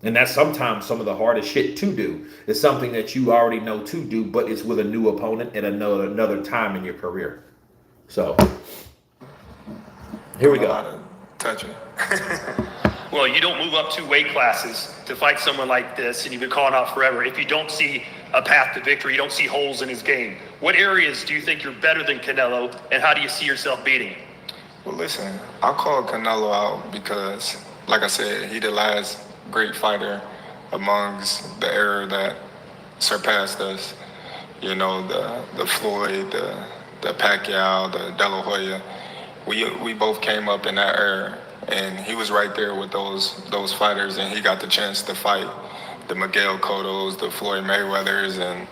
[SPEAKER 2] And that's sometimes some of the hardest shit to do. It's something that you already know to do, but it's with a new opponent at another time in your career. So here we go.
[SPEAKER 8] Touching.
[SPEAKER 3] Well, you don't move up 2 weight classes to fight someone like this, and you've been calling out forever. If you don't see a path to victory, you don't see holes in his game. What areas do you think you're better than Canelo, and how do you see yourself beating him?
[SPEAKER 8] Well, listen, I called Canelo out because, like I said, he the last great fighter amongst the era that surpassed us. You know, the Floyd, the Pacquiao, the De La Hoya. We both came up in that era, and he was right there with those fighters, and he got the chance to fight the Miguel Cottos, the Floyd Mayweathers, and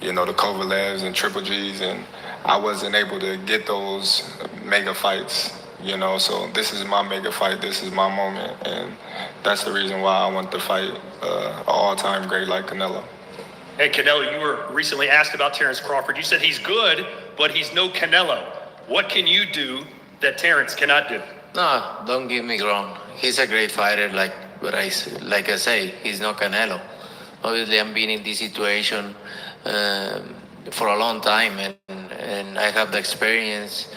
[SPEAKER 8] you know the Kovalevs and Triple G's, and I wasn't able to get those mega fights. You know, so this is my mega fight. This is my moment, and that's the reason why I want to fight an all-time great like Canelo.
[SPEAKER 3] Hey, Canelo, you were recently asked about Terence Crawford. You said he's good, but he's no Canelo. What can you do that Terence cannot do?
[SPEAKER 7] No, don't get me wrong. He's a great fighter, like I say, he's no Canelo. Obviously, I'm been in this situation for a long time, and I have the experience.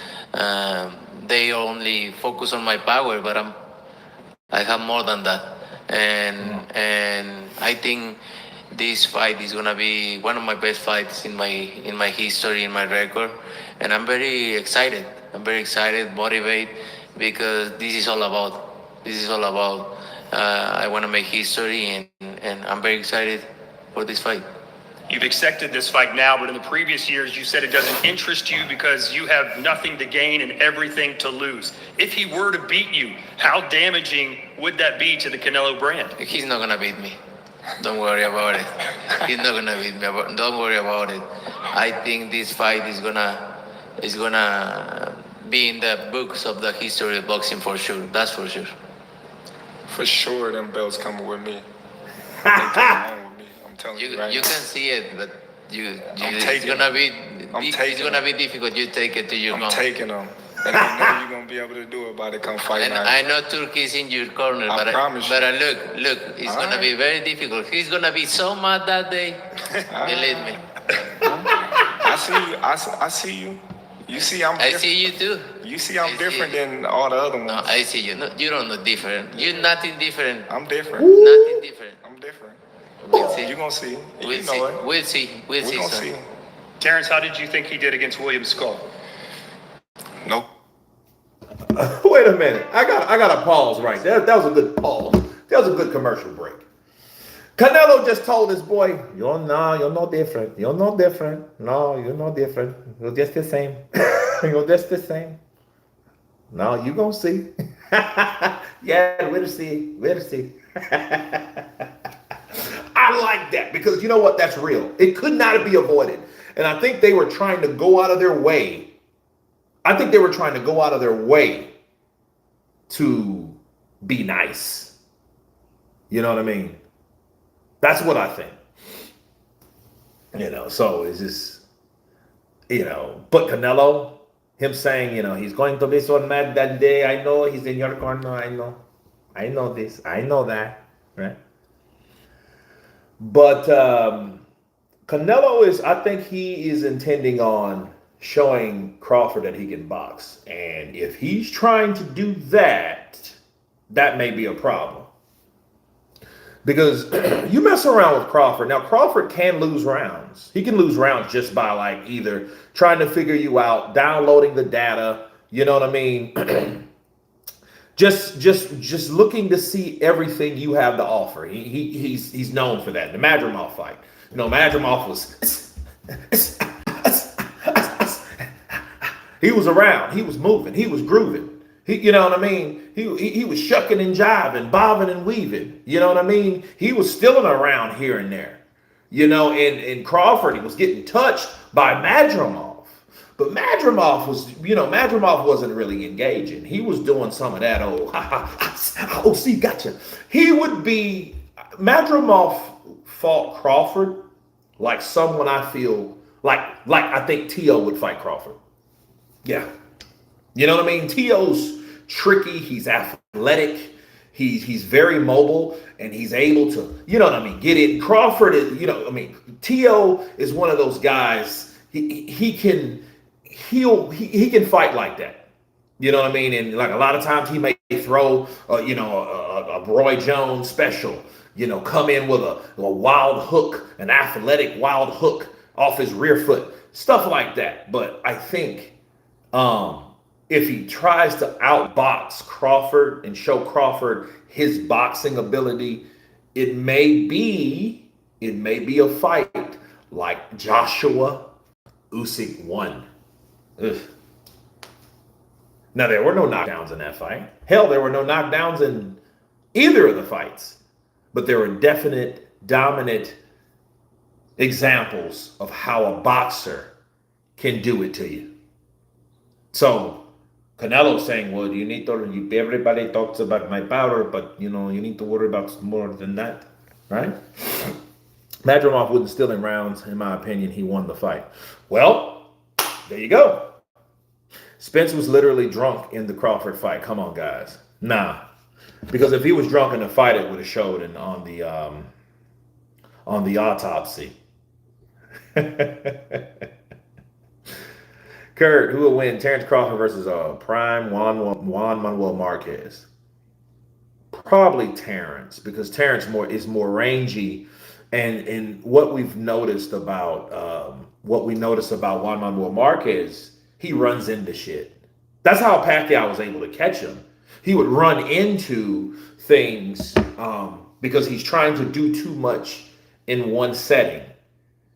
[SPEAKER 7] They only focus on my power, but I have more than that. And I think this fight is gonna be one of my best fights in my history, in my record. And I'm very excited. I'm very excited, motivated, because this is all about. I want to make history, and I'm very excited for this fight.
[SPEAKER 3] You've accepted this fight now, but in the previous years, you said it doesn't interest you because you have nothing to gain and everything to lose. If he were to beat you, how damaging would that be to the Canelo brand?
[SPEAKER 7] He's not gonna beat me. Don't worry about it. He's not gonna beat me. Don't worry about it. I think this fight is gonna be in the books of the history of boxing for sure. That's for sure.
[SPEAKER 8] For sure, them belts coming with me. They coming home with me. I'm telling you right
[SPEAKER 7] You
[SPEAKER 8] now.
[SPEAKER 7] can see it, but it's
[SPEAKER 8] taking
[SPEAKER 7] gonna be difficult. You take it to your
[SPEAKER 8] I'm
[SPEAKER 7] mom.
[SPEAKER 8] taking them. And I know you're going to be able to do it by the come fight
[SPEAKER 7] And
[SPEAKER 8] night.
[SPEAKER 7] I know Turkey is in your corner,
[SPEAKER 8] I promise you.
[SPEAKER 7] look, it's
[SPEAKER 8] All
[SPEAKER 7] gonna
[SPEAKER 8] right.
[SPEAKER 7] be very difficult. He's gonna be so mad that day. Believe me.
[SPEAKER 8] I see you. I see you. You see I'm
[SPEAKER 7] I
[SPEAKER 8] different.
[SPEAKER 7] see you too.
[SPEAKER 8] You see I'm
[SPEAKER 7] I see
[SPEAKER 8] different
[SPEAKER 7] you.
[SPEAKER 8] than all the other ones.
[SPEAKER 7] No, I see you. No, you don't look different. You're nothing different.
[SPEAKER 8] I'm different.
[SPEAKER 7] Nothing different.
[SPEAKER 8] I'm different.
[SPEAKER 7] We'll see.
[SPEAKER 8] You're going to see.
[SPEAKER 7] We'll
[SPEAKER 8] You
[SPEAKER 7] see.
[SPEAKER 8] know it.
[SPEAKER 7] We'll see. We'll
[SPEAKER 8] We're
[SPEAKER 7] see,
[SPEAKER 8] going to
[SPEAKER 7] son.
[SPEAKER 8] see.
[SPEAKER 3] Terence, how did you think he did against William Skull?
[SPEAKER 8] Nope.
[SPEAKER 2] Wait a minute. I got a pause right there. That was a good pause. That was a good commercial break. Canelo just told his boy, you're not different. You're not different. No, you're not different. You're just the same. You're just the same. No, you gonna see. Yeah, we'll see. We'll see. I like that because you know what? That's real. It could not be avoided. And I think they were trying to go out of their way. I think they were trying to go out of their way to be nice. You know what I mean? That's what I think. So it's just, but Canelo, him saying, he's going to be so mad that day. I know he's in your corner. I know this. I know that. Right? But Canelo I think he is intending on showing Crawford that he can box. And if he's trying to do that, that may be a problem. Because you mess around with Crawford. Now, Crawford can lose rounds. He can lose rounds just by like either trying to figure you out, downloading the data, you know what I mean? just looking to see everything you have to offer. He's known for that. The Madrimov fight. Madrimov was he was around, he was moving, he was grooving. You know what I mean? He was shucking and jiving, bobbing and weaving. You know what I mean? He was stealing around here and there. And Crawford, he was getting touched by Madrimov. But Madrimov wasn't really engaging. He was doing some of that see, gotcha. Madrimov fought Crawford like someone I feel like I think T.O. would fight Crawford. Yeah. You know what I mean? T.O.'s tricky. He's athletic. He's very mobile, and he's able to, get it. Crawford is, T.O. is one of those guys. He can fight like that. You know what I mean? And like a lot of times he may throw, a Roy Jones special. Come in with a wild hook, an athletic wild hook off his rear foot, stuff like that. But I think, if he tries to outbox Crawford and show Crawford his boxing ability, it may be a fight like Joshua Usyk won. Ugh. Now, there were no knockdowns in that fight. Hell, there were no knockdowns in either of the fights. But there were definite, dominant examples of how a boxer can do it to you. So, Canelo's saying, well, everybody talks about my power, but, you need to worry about more than that, right? Madrimov wasn't still in rounds. In my opinion, he won the fight. Well, there you go. Spence was literally drunk in the Crawford fight. Come on, guys. Nah. Because if he was drunk in the fight, it would have showed on the autopsy. Kurt, who will win? Terence Crawford versus prime Juan Manuel Marquez. Probably Terence, because Terence is more rangy, and what we've noticed about Juan Manuel Marquez, he runs into shit. That's how Pacquiao was able to catch him. He would run into things because he's trying to do too much in one setting.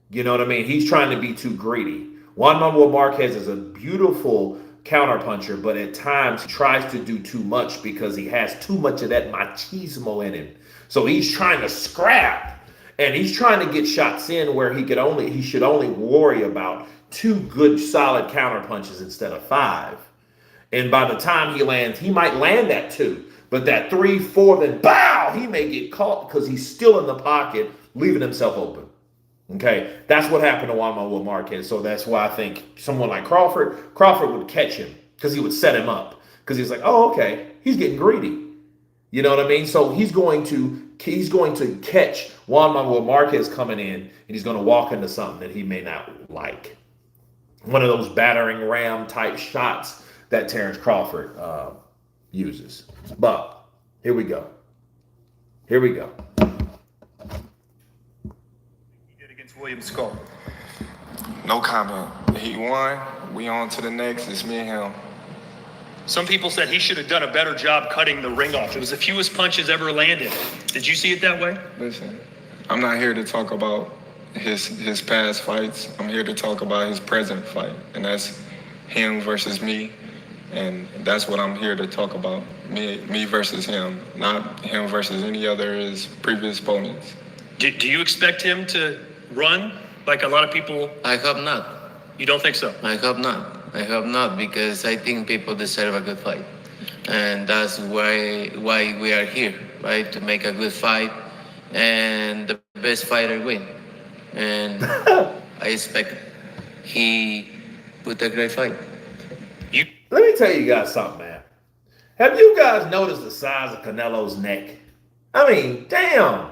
[SPEAKER 2] You know what I mean? He's trying to be too greedy. Juan Manuel Marquez is a beautiful counterpuncher, but at times he tries to do too much because he has too much of that machismo in him. So he's trying to scrap, and he's trying to get shots in where he should only worry about 2 good solid counterpunches instead of 5. And by the time he lands, he might land that 2, but that 3, 4, then bow, he may get caught because he's still in the pocket, leaving himself open. Okay, that's what happened to Juan Manuel Marquez. So that's why I think someone like Crawford would catch him because he would set him up because he's like, oh, okay, he's getting greedy. You know what I mean? So he's going to catch Juan Manuel Marquez coming in, and he's going to walk into something that he may not like. One of those battering ram type shots that Terence Crawford uses. But here we go.
[SPEAKER 3] William Skull.
[SPEAKER 8] No comment. He won. We on to the next. It's me and him.
[SPEAKER 3] Some people said he should have done a better job cutting the ring off. It was the fewest punches ever landed. Did you see it that way?
[SPEAKER 8] Listen, I'm not here to talk about his past fights. I'm here to talk about his present fight, and that's him versus me. And that's what I'm here to talk about. Me versus him, not him versus any other his previous opponents.
[SPEAKER 3] Do you expect him to run like a lot of people?
[SPEAKER 7] I hope not.
[SPEAKER 3] You don't think so?
[SPEAKER 7] I hope not. I hope not, because I think people deserve a good fight, and that's why we are here, right? To make a good fight, and the best fighter win. And I expect he put a great fight.
[SPEAKER 2] Let me tell you guys something, man. Have you guys noticed the size of Canelo's neck? I mean, damn.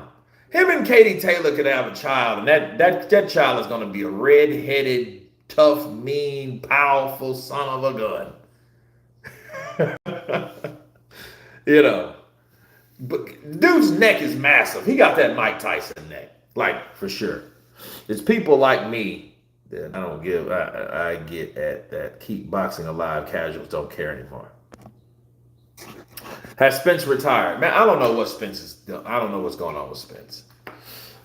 [SPEAKER 2] Him and Katie Taylor could have a child, and that child is going to be a red-headed, tough, mean, powerful son of a gun. You know. But dude's neck is massive. He got that Mike Tyson neck. Like, for sure. It's people like me that I get at that keep boxing alive. Casuals don't care anymore. Has Spence retired? Man, I don't know what Spence is doing. I don't know what's going on with Spence.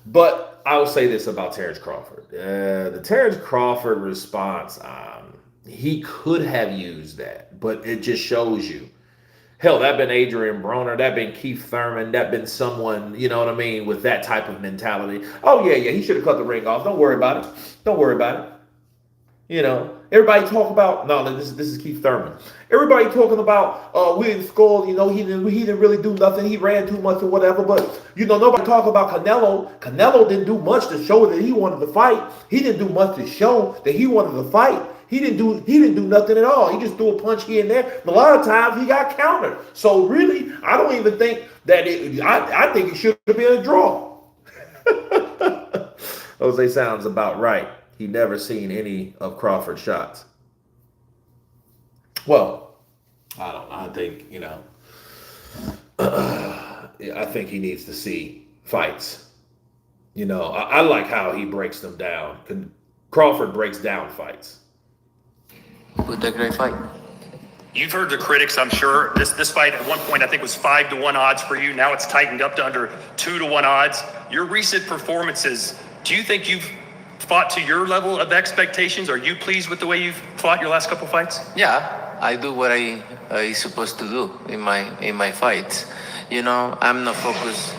[SPEAKER 2] But I will say this about Terence Crawford. The Terence Crawford response, he could have used that, but it just shows you. Hell, that been Adrian Broner, that been Keith Thurman, that been someone, you know what I mean, with that type of mentality. Oh, yeah, he should have cut the ring off. Don't worry about it. Don't worry about it. You know, everybody talk about, no, this is Keith Thurman. Everybody talking about, William Skull, you know, he didn't really do nothing. He ran too much or whatever. But, you know, nobody talk about Canelo. Canelo didn't do much to show that he wanted to fight. He didn't do much to show that he wanted to fight. He didn't do nothing at all. He just threw a punch here and there. And a lot of times he got countered. So really, I don't even think that I think it should have been a draw. Jose sounds about right. He never seen any of Crawford's shots. Well, I don't know. I think, you know, I think he needs to see fights. You know, I like how he breaks them down. Crawford breaks down fights.
[SPEAKER 7] Put a great fight.
[SPEAKER 3] You've heard the critics, I'm sure. This fight at one point I think was 5-1 odds for you. Now it's tightened up to under 2-1 odds. Your recent performances, do you think you've fought to your level of expectations? Are you pleased with the way you've fought your last couple fights?
[SPEAKER 7] Yeah, I do what I supposed to do in my fights. You know, I'm not focused.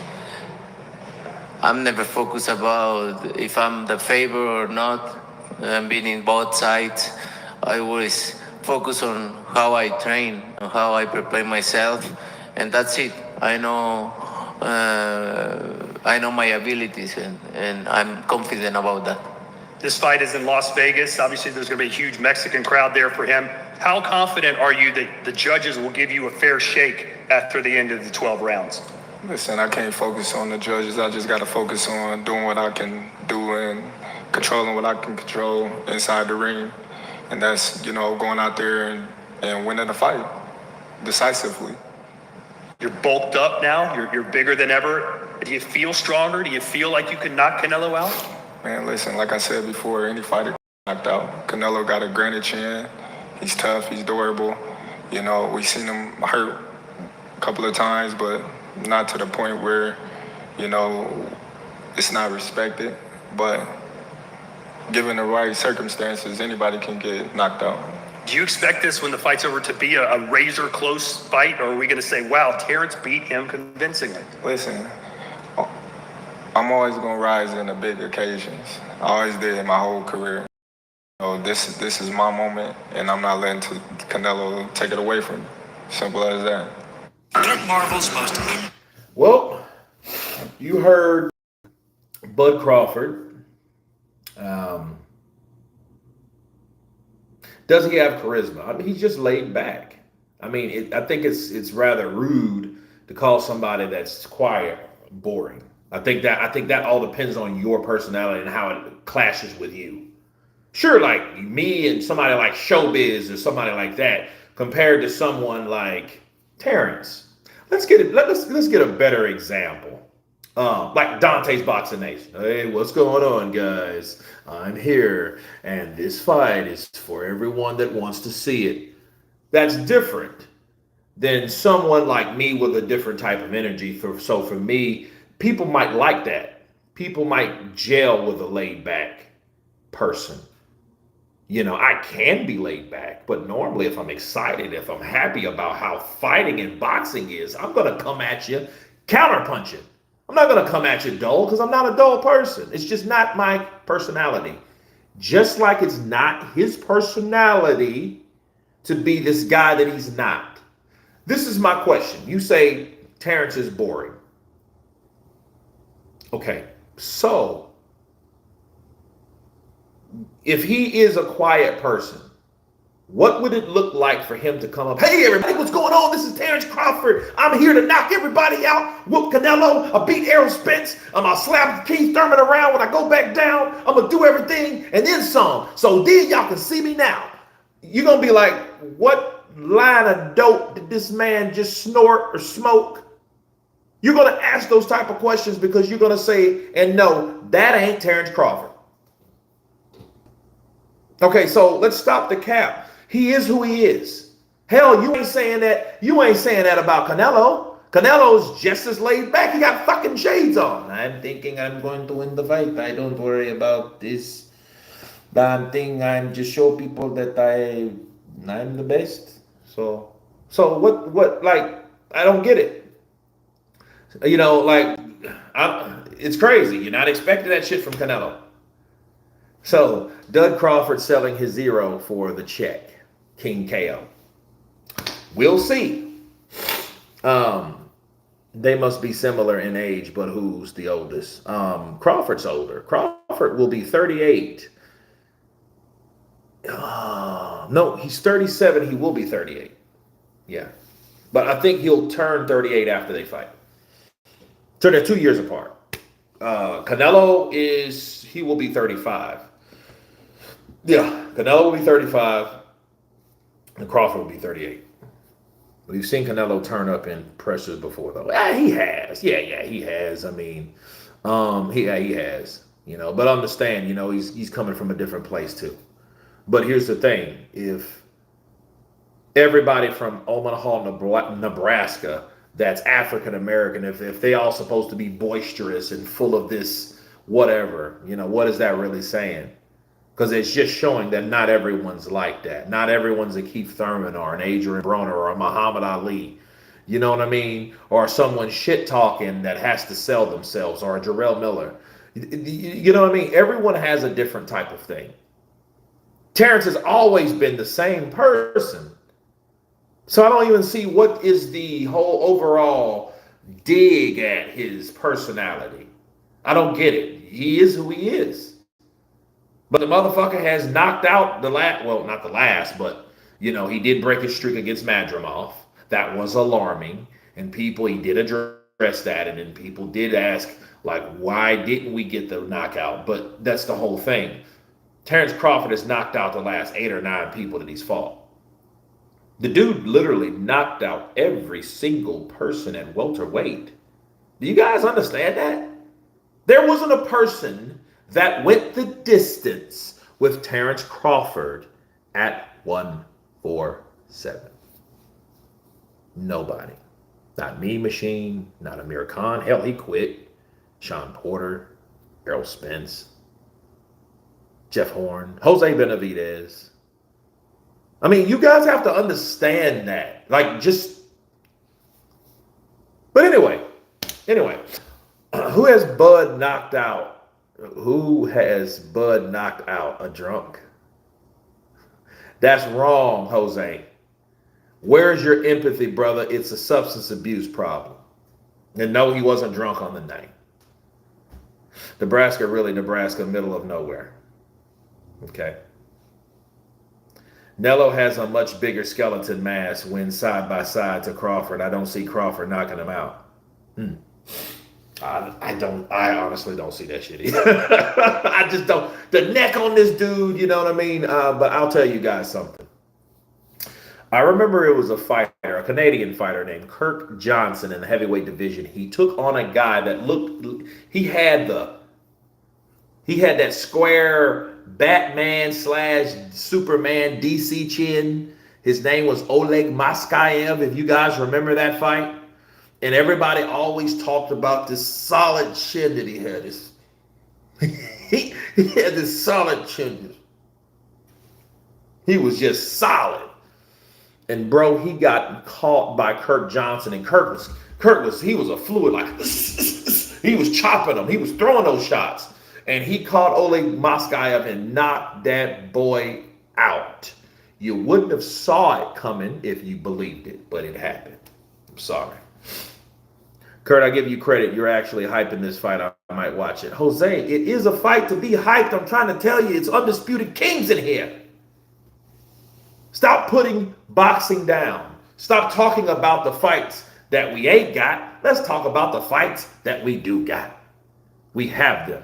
[SPEAKER 7] I'm never focused about if I'm the favor or not. I'm being in both sides. I always focus on how I train, on how I prepare myself, and that's it. I know my abilities, and I'm confident about that.
[SPEAKER 3] This fight is in Las Vegas. Obviously, there's going to be a huge Mexican crowd there for him. How confident are you that the judges will give you a fair shake after the end of the 12 rounds?
[SPEAKER 8] Listen, I can't focus on the judges. I just got to focus on doing what I can do and controlling what I can control inside the ring. And that's, you know, going out there and winning the fight decisively.
[SPEAKER 3] You're bulked up now. You're bigger than ever. Do you feel stronger? Do you feel like you can knock Canelo out?
[SPEAKER 8] Man, listen, like I said before, any fighter knocked out. Canelo got a granite chin. He's tough. He's durable. You know, we've seen him hurt a couple of times, but not to the point where, you know, it's not respected. But given the right circumstances, anybody can get knocked out.
[SPEAKER 3] Do you expect this when the fight's over to be a razor close fight, or are we going to say, wow, Terence beat him convincingly?
[SPEAKER 8] Listen, I'm always going to rise in the big occasions. I always did in my whole career. You know, this is my moment, and I'm not letting Canelo take it away from me. Simple as that.
[SPEAKER 9] Marvel's most.
[SPEAKER 2] Well, you heard Bud Crawford. Does he have charisma? I mean, he's just laid back. I mean, I think it's rather rude to call somebody that's quiet boring. I think that all depends on your personality and how it clashes with you. Sure, like me and somebody like Showbiz or somebody like that, compared to someone like Terence. Let's get a better example. Like Dante's Boxing Nation. Hey, what's going on, guys? I'm here, and this fight is for everyone that wants to see it. That's different than someone like me with a different type of energy. So for me, people might like that. People might gel with a laid-back person. You know, I can be laid back, but normally if I'm excited, if I'm happy about how fighting and boxing is, I'm going to come at you counterpunching. I'm not going to come at you dull because I'm not a dull person. It's just not my personality. Just like it's not his personality to be this guy that he's not. This is my question. You say Terence is boring. Okay, so if he is a quiet person, what would it look like for him to come up? Hey, everybody, what's going on? This is Terence Crawford. I'm here to knock everybody out. Whoop Canelo. I beat Errol Spence. I'm going to slap Keith Thurman around when I go back down. I'm going to do everything and then some. So then y'all can see me now. You're going to be like, what line of dope did this man just snort or smoke? You're going to ask those type of questions because you're going to say, and no, that ain't Terence Crawford. Okay, so let's stop the cap. He is who he is. Hell, you ain't saying that. You ain't saying that about Canelo. Canelo's just as laid back. He got fucking shades on. I'm thinking I'm going to win the fight. I don't worry about this damn thing. I'm just show people that I'm the best. So what? Like, I don't get it. You know, like, it's crazy. You're not expecting that shit from Canelo. So Doug Crawford selling his 0 for the check. King KO. We'll see. They must be similar in age, but who's the oldest? Crawford's older. Crawford will be 38. No, he's 37. He will be 38. Yeah. But I think he'll turn 38 after they fight. So they're 2 years apart. Canelo he will be 35. Yeah, Canelo will be 35. And Crawford will be 38. We've seen Canelo turn up in pressures before, though. He has. Yeah, he has. I mean, he has. You know, but understand, you know, he's coming from a different place too. But here's the thing: if everybody from Omaha, Nebraska, that's African American, if they all supposed to be boisterous and full of this whatever, you know, what is that really saying? Because it's just showing that not everyone's like that. Not everyone's a Keith Thurman or an Adrian Broner or a Muhammad Ali. You know what I mean? Or someone shit talking that has to sell themselves, or a Jarrell Miller. You know what I mean? Everyone has a different type of thing. Terence has always been the same person. So I don't even see what is the whole overall dig at his personality. I don't get it. He is who he is. But the motherfucker has knocked out not the last, but, you know, he did break his streak against Madrimov. That was alarming. And he did address that. And then people did ask, like, why didn't we get the knockout? But that's the whole thing. Terence Crawford has knocked out the last 8 or 9 people that he's fought. The dude literally knocked out every single person at welterweight. Do you guys understand that? There wasn't a person that went the distance with Terence Crawford at 147. Nobody. Not Mean Machine, not Amir Khan. Hell, he quit. Sean Porter, Errol Spence, Jeff Horn, Jose Benavidez. I mean, you guys have to understand that. But anyway, who has Bud knocked out? Who has Bud knocked out? A drunk? That's wrong, Jose. Where's your empathy, brother? It's a substance abuse problem. And no, he wasn't drunk on the night. Nebraska, middle of nowhere. Okay. Nello has a much bigger skeleton mass when side by side to Crawford. I don't see Crawford knocking him out. I honestly don't see that shit either. I just don't. The neck on this dude, you know what I mean? But I'll tell you guys something. I remember it was a Canadian fighter named Kirk Johnson in the heavyweight division. He took on a guy that he had that square Batman / Superman DC chin. His name was Oleg Maskayev, if you guys remember that fight. And everybody always talked about this solid chin that he had. He had this solid chin. He was just solid. And bro, he got caught by Kirk Johnson. And Kirk was a fluid like chopping him. He was throwing those shots. And he caught Oleg Moskayev and knocked that boy out. You wouldn't have saw it coming if you believed it, but it happened. I'm sorry. Kurt, I give you credit. You're actually hyping this fight. I might watch it. Jose, it is a fight to be hyped. I'm trying to tell you, it's undisputed kings in here. Stop putting boxing down. Stop talking about the fights that we ain't got. Let's talk about the fights that we do got. We have them.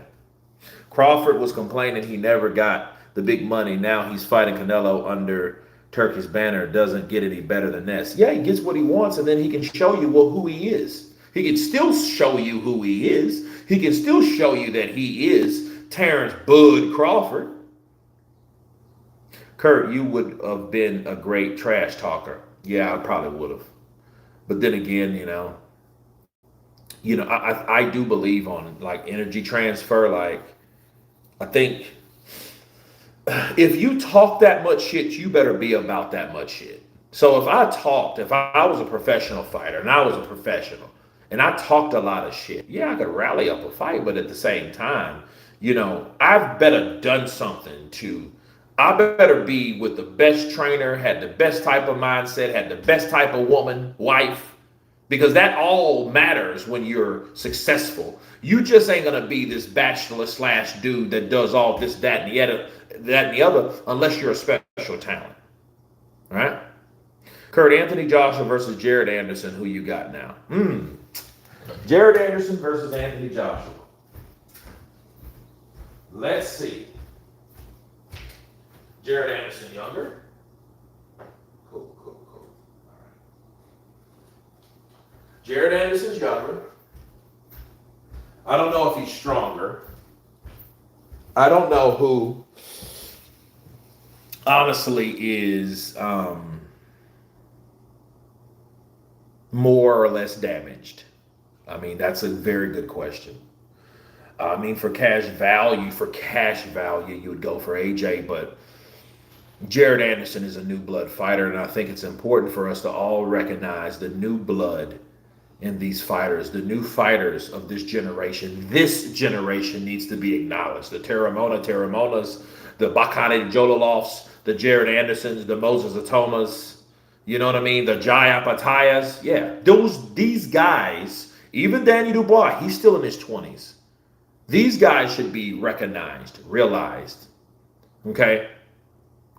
[SPEAKER 2] Crawford was complaining he never got the big money. Now he's fighting Canelo under Turkey's banner. Doesn't get any better than this. Yeah, he gets what he wants, and then he can show you who he is. He can still show you who he is. He can still show you that he is Terence Bud Crawford. Kurt, you would have been a great trash talker. Yeah, I probably would have. But then again, I do believe on like energy transfer. Like, I think if you talk that much shit, you better be about that much shit. So if I was a professional fighter and I was a professional and I talked a lot of shit, yeah, I could rally up a fight. But at the same time, I've better done something I better be with the best trainer, had the best type of mindset, had the best type of woman, wife, because that all matters when you're successful. You just ain't going to be this bachelor / dude that does all this, that, and the other, unless you're a special talent. All right? Kurt, Anthony Joshua versus Jared Anderson. Who you got now? Jared Anderson versus Anthony Joshua. Let's see. Jared Anderson younger. Cool. All right. Jared Anderson's younger. I don't know if he's stronger. I don't know who honestly is more or less damaged. I mean, that's a very good question. I mean, for cash value, you would go for AJ, but Jared Anderson is a new blood fighter, and I think it's important for us to all recognize the new blood in these fighters, the new fighters of this generation. This generation needs to be acknowledged. The Terramonas, the Bakane Jololovs, the Jared Andersons, the Moses Atomas, you know what I mean? The Jai Apatayas. Yeah, these guys, even Danny Dubois, he's still in his 20s. These guys should be recognized, realized, okay?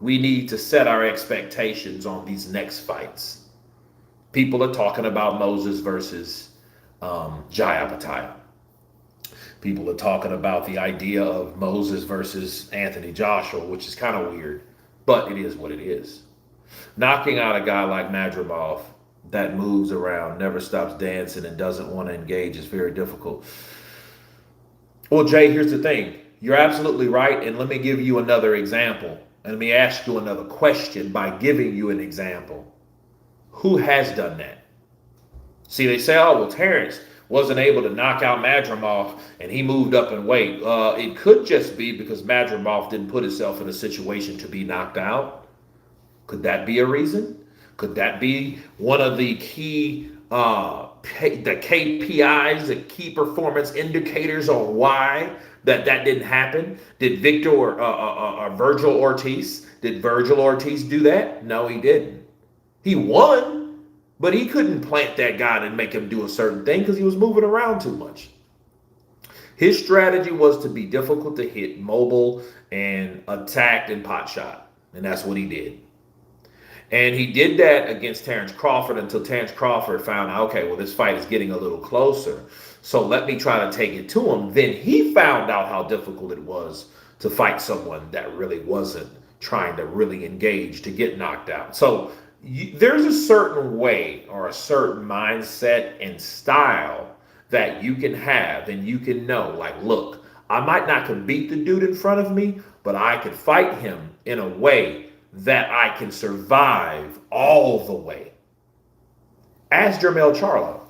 [SPEAKER 2] We need to set our expectations on these next fights. People are talking about Moses versus Jai Apataya. People are talking about the idea of Moses versus Anthony Joshua, which is kind of weird, but it is what it is. Knocking out a guy like Madrimov that moves around, never stops dancing, and doesn't want to engage is very difficult. Well, Jay, here's the thing. You're absolutely right, and let me give you another example. And let me ask you another question by giving you an example. Who has done that? See, they say, oh, well, Terence wasn't able to knock out Madrimov and he moved up in weight. It could just be because Madrimov didn't put himself in a situation to be knocked out. Could that be a reason? Could that be one of the key the KPIs, the key performance indicators on why that didn't happen? Did Virgil Ortiz do that? No, he didn't. He won, but he couldn't plant that guy and make him do a certain thing because he was moving around too much. His strategy was to be difficult to hit, mobile, and attacked and pot shot. And that's what he did. And he did that against Terence Crawford until Terence Crawford found out, okay, well, this fight is getting a little closer, so let me try to take it to him. Then he found out how difficult it was to fight someone that really wasn't trying to really engage to get knocked out. So there's a certain way or a certain mindset and style that you can have, and you can know, like, look, I might not can beat the dude in front of me, but I could fight him in a way that I can survive all the way. Ask Jermell Charlo.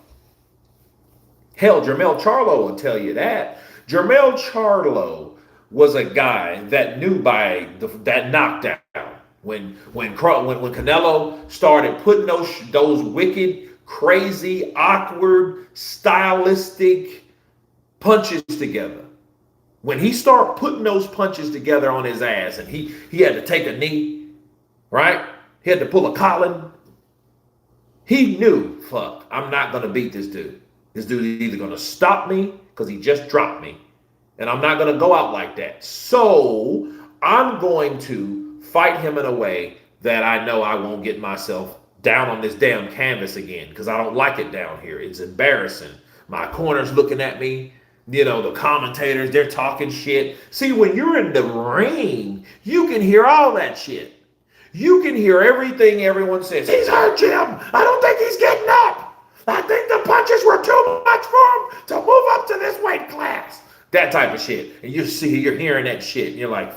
[SPEAKER 2] Hell, Jermell Charlo will tell you that. Jermell Charlo was a guy that knew by that knockdown. When Canelo started putting those wicked, crazy, awkward, stylistic punches together. When he started putting those punches together on his ass, and he had to take a knee, right? He had to pull a Colin. He knew, fuck, I'm not going to beat this dude. This dude is either going to stop me because he just dropped me, and I'm not going to go out like that. So I'm going to fight him in a way that I know I won't get myself down on this damn canvas again, because I don't like it down here. It's embarrassing. My corner's looking at me. You know, the commentators, they're talking shit. See, when you're in the ring, you can hear all that shit. You can hear everything everyone says. He's hurt, Jim. I don't think he's getting up. I think the punches were too much for him to move up to this weight class. That type of shit. And you're hearing that shit. And you're like,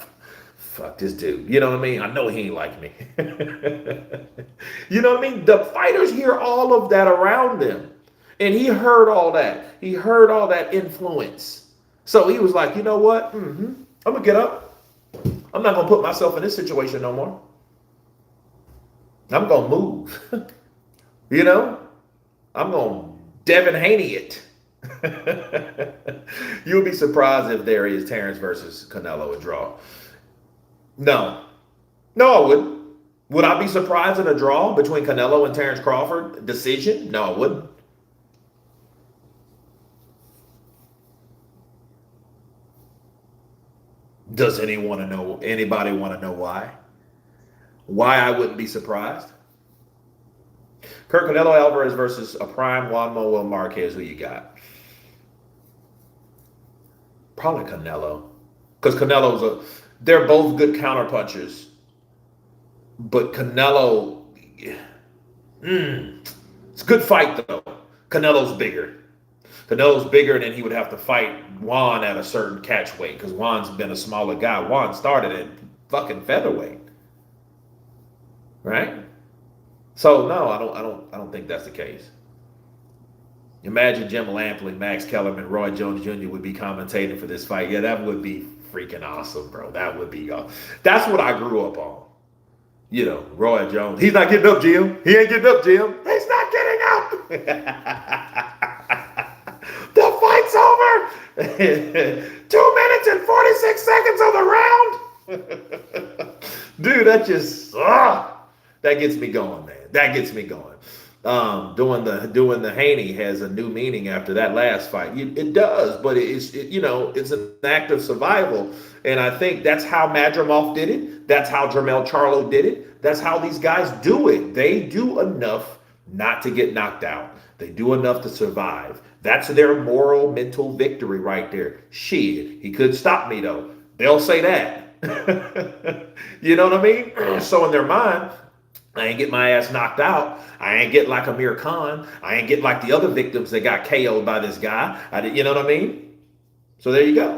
[SPEAKER 2] fuck this dude. You know what I mean? I know he ain't like me. You know what I mean? The fighters hear all of that around them. And he heard all that. He heard all that influence. So he was like, you know what? I'm going to get up. I'm not going to put myself in this situation no more. I'm going to move. You know? I'm going to Devin Haney it. You'll be surprised if there is Terence versus Canelo a draw. No, I wouldn't. Would I be surprised in a draw between Canelo and Terence Crawford? Decision? No, I wouldn't. Does anybody want to know why? Why I wouldn't be surprised? Canelo Alvarez versus a prime Juan Manuel Marquez. Who you got? Probably Canelo. Because they're both good counterpunchers. But Canelo, it's a good fight though. Canelo's bigger. Canelo's bigger, and then he would have to fight Juan at a certain catch weight, because Juan's been a smaller guy. Juan started at fucking featherweight. Right? So no, I don't think that's the case. Imagine Jim Lampley, Max Kellerman, Roy Jones Jr. would be commentating for this fight. Yeah, that would be freaking awesome, bro. That would be awesome. That's what I grew up on. You know, Roy Jones. He's not getting up, Jim. He ain't getting up, Jim. He's not getting up. The fight's over. 2 minutes and 46 seconds of the round. Dude, that just that gets me going, man. That gets me going. Doing the Haney has a new meaning after that last fight. It does, but it's an act of survival, and I think that's how Madrimov did it. That's how Jermell Charlo did it. That's how these guys do it. They do enough not to get knocked out. They do enough to survive. That's their moral, mental victory right there. Shit, he could stop me though. They'll say that. You know what I mean? So in their mind, I ain't get my ass knocked out. I ain't get like Amir Khan. I ain't get like the other victims that got KO'd by this guy. You know what I mean? So there you go.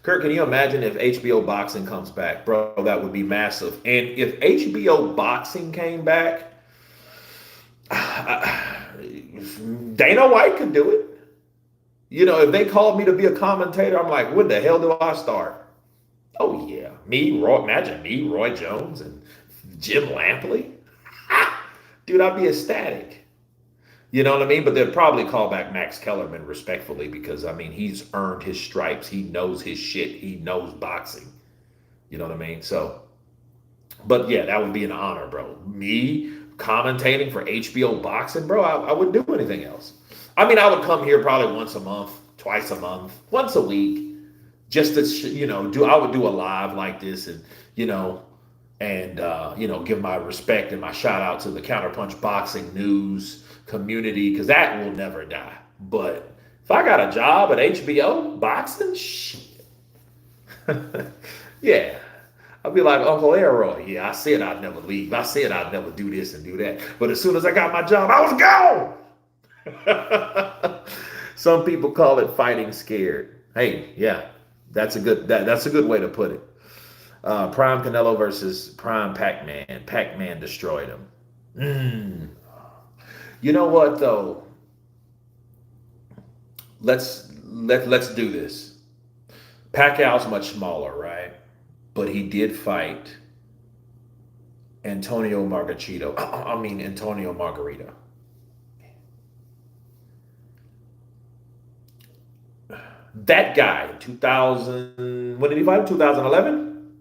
[SPEAKER 2] Kurt, can you imagine if HBO Boxing comes back? Bro, that would be massive. And if HBO Boxing came back, Dana White could do it. You know, if they called me to be a commentator, I'm like, when the hell do I start? Oh, yeah. Imagine me, Roy Jones, and Jim Lampley. Dude, I'd be ecstatic. You know what I mean? But they'd probably call back Max Kellerman respectfully, because, I mean, he's earned his stripes. He knows his shit. He knows boxing. You know what I mean? So, but yeah, that would be an honor, bro. Me commentating for HBO Boxing, bro, I wouldn't do anything else. I mean, I would come here probably once a month, twice a month, once a week, just to, I would do a live like this and, give my respect and my shout out to the Counterpunch Boxing News community, because that will never die. But if I got a job at HBO Boxing, shit. Yeah. I'd be like Uncle Elroy. Yeah, I said I'd never leave. I said I'd never do this and do that. But as soon as I got my job, I was gone. Some people call it fighting scared. Hey, yeah, that's a good way to put it. Prime Canelo versus Prime Pac-Man. Pac-Man destroyed him. You know what though? Let's do this. Pacquiao's much smaller, right? But he did fight Antonio Margarito. That guy, 2000, when did he fight? 2011?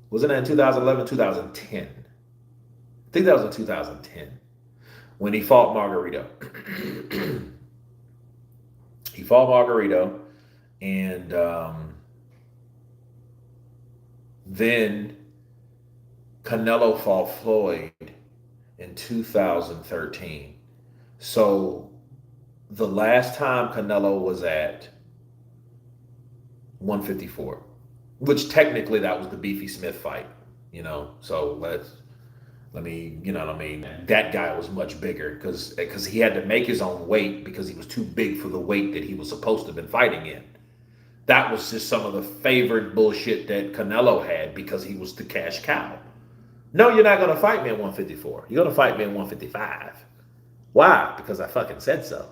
[SPEAKER 2] Wasn't that in 2011, 2010? I think that was in 2010 when he fought Margarito. He fought Margarito, and then Canelo fought Floyd in 2013. So the last time Canelo was at 154, which technically that was the Beefy Smith fight, you know. So let me, you know what I mean? That guy was much bigger because he had to make his own weight because he was too big for the weight that he was supposed to have been fighting in. That was just some of the favored bullshit that Canelo had because he was the cash cow. No, you're not going to fight me at 154. You're going to fight me at 155. Why? Because I fucking said so.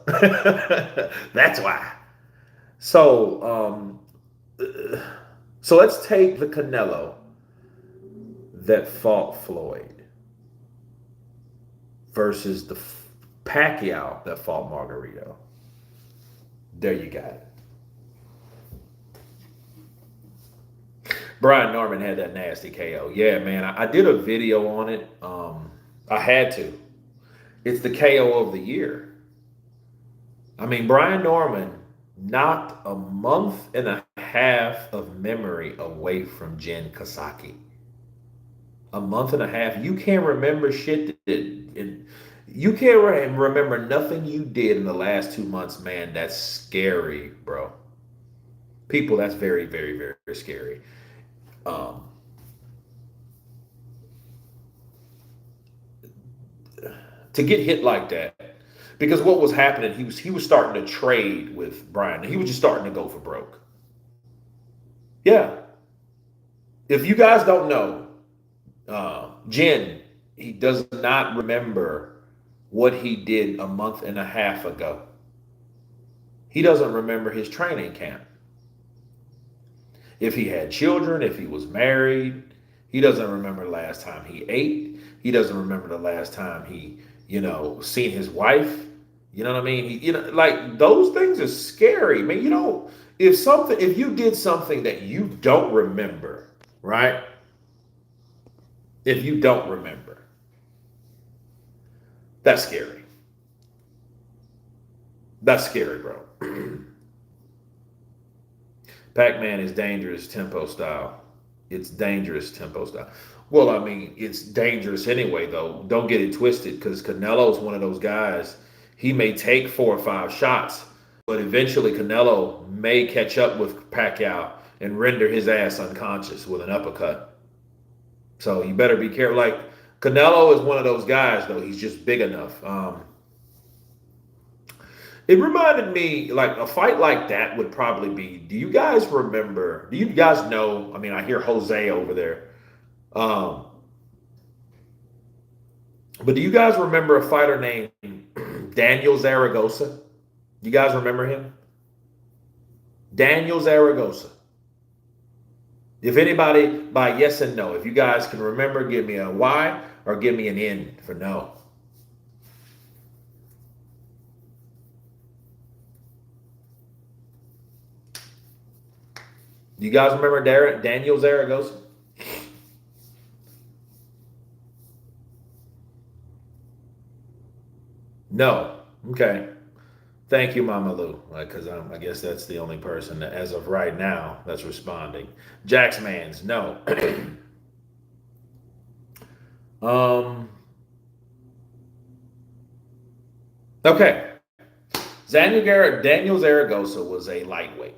[SPEAKER 2] That's why. So let's take the Canelo that fought Floyd versus the Pacquiao that fought Margarito. There you got it. Brian Norman had that nasty KO. Yeah, man, I did a video on it. I had to. It's the KO of the year. I mean, Brian Norman knocked a month and a half of memory away from Jen Psaki. A month and a half. You can't remember shit you can't remember nothing you did in the last 2 months, man. That's scary, bro. People, that's very, very, very, very scary. To get hit like that, because what was happening, he was starting to trade with Brian. He was just starting to go for broke. Yeah. If you guys don't know, Jen, he does not remember what he did a month and a half ago. He doesn't remember his training camp. If he had children, if he was married, he doesn't remember the last time he ate. He doesn't remember the last time he, seen his wife. You know what I mean? Like those things are scary, man. If you did something that you don't remember, right? If you don't remember, that's scary. That's scary, bro. Pac-Man is dangerous tempo style. It's dangerous tempo style. Well, I mean, it's dangerous anyway, though. Don't get it twisted, because Canelo's one of those guys. He may take 4 or 5 shots, but eventually Canelo may catch up with Pacquiao and render his ass unconscious with an uppercut. So you better be careful. Like, Canelo is one of those guys, though. He's just big enough. It reminded me, like, a fight like that would probably be, do you guys know, I mean, I hear Jose over there. But do you guys remember a fighter named Daniel Zaragoza? You guys remember him? Daniel Zaragoza. If anybody, by yes and no, if you guys can remember, give me a Y or give me an N for no. Do you guys remember Daniel Zaragoza? No. Okay. Thank you, Mama Lou, because I guess that's the only person that, as of right now, that's responding. Jax Mans, no. Okay. Daniel Zaragoza was a lightweight.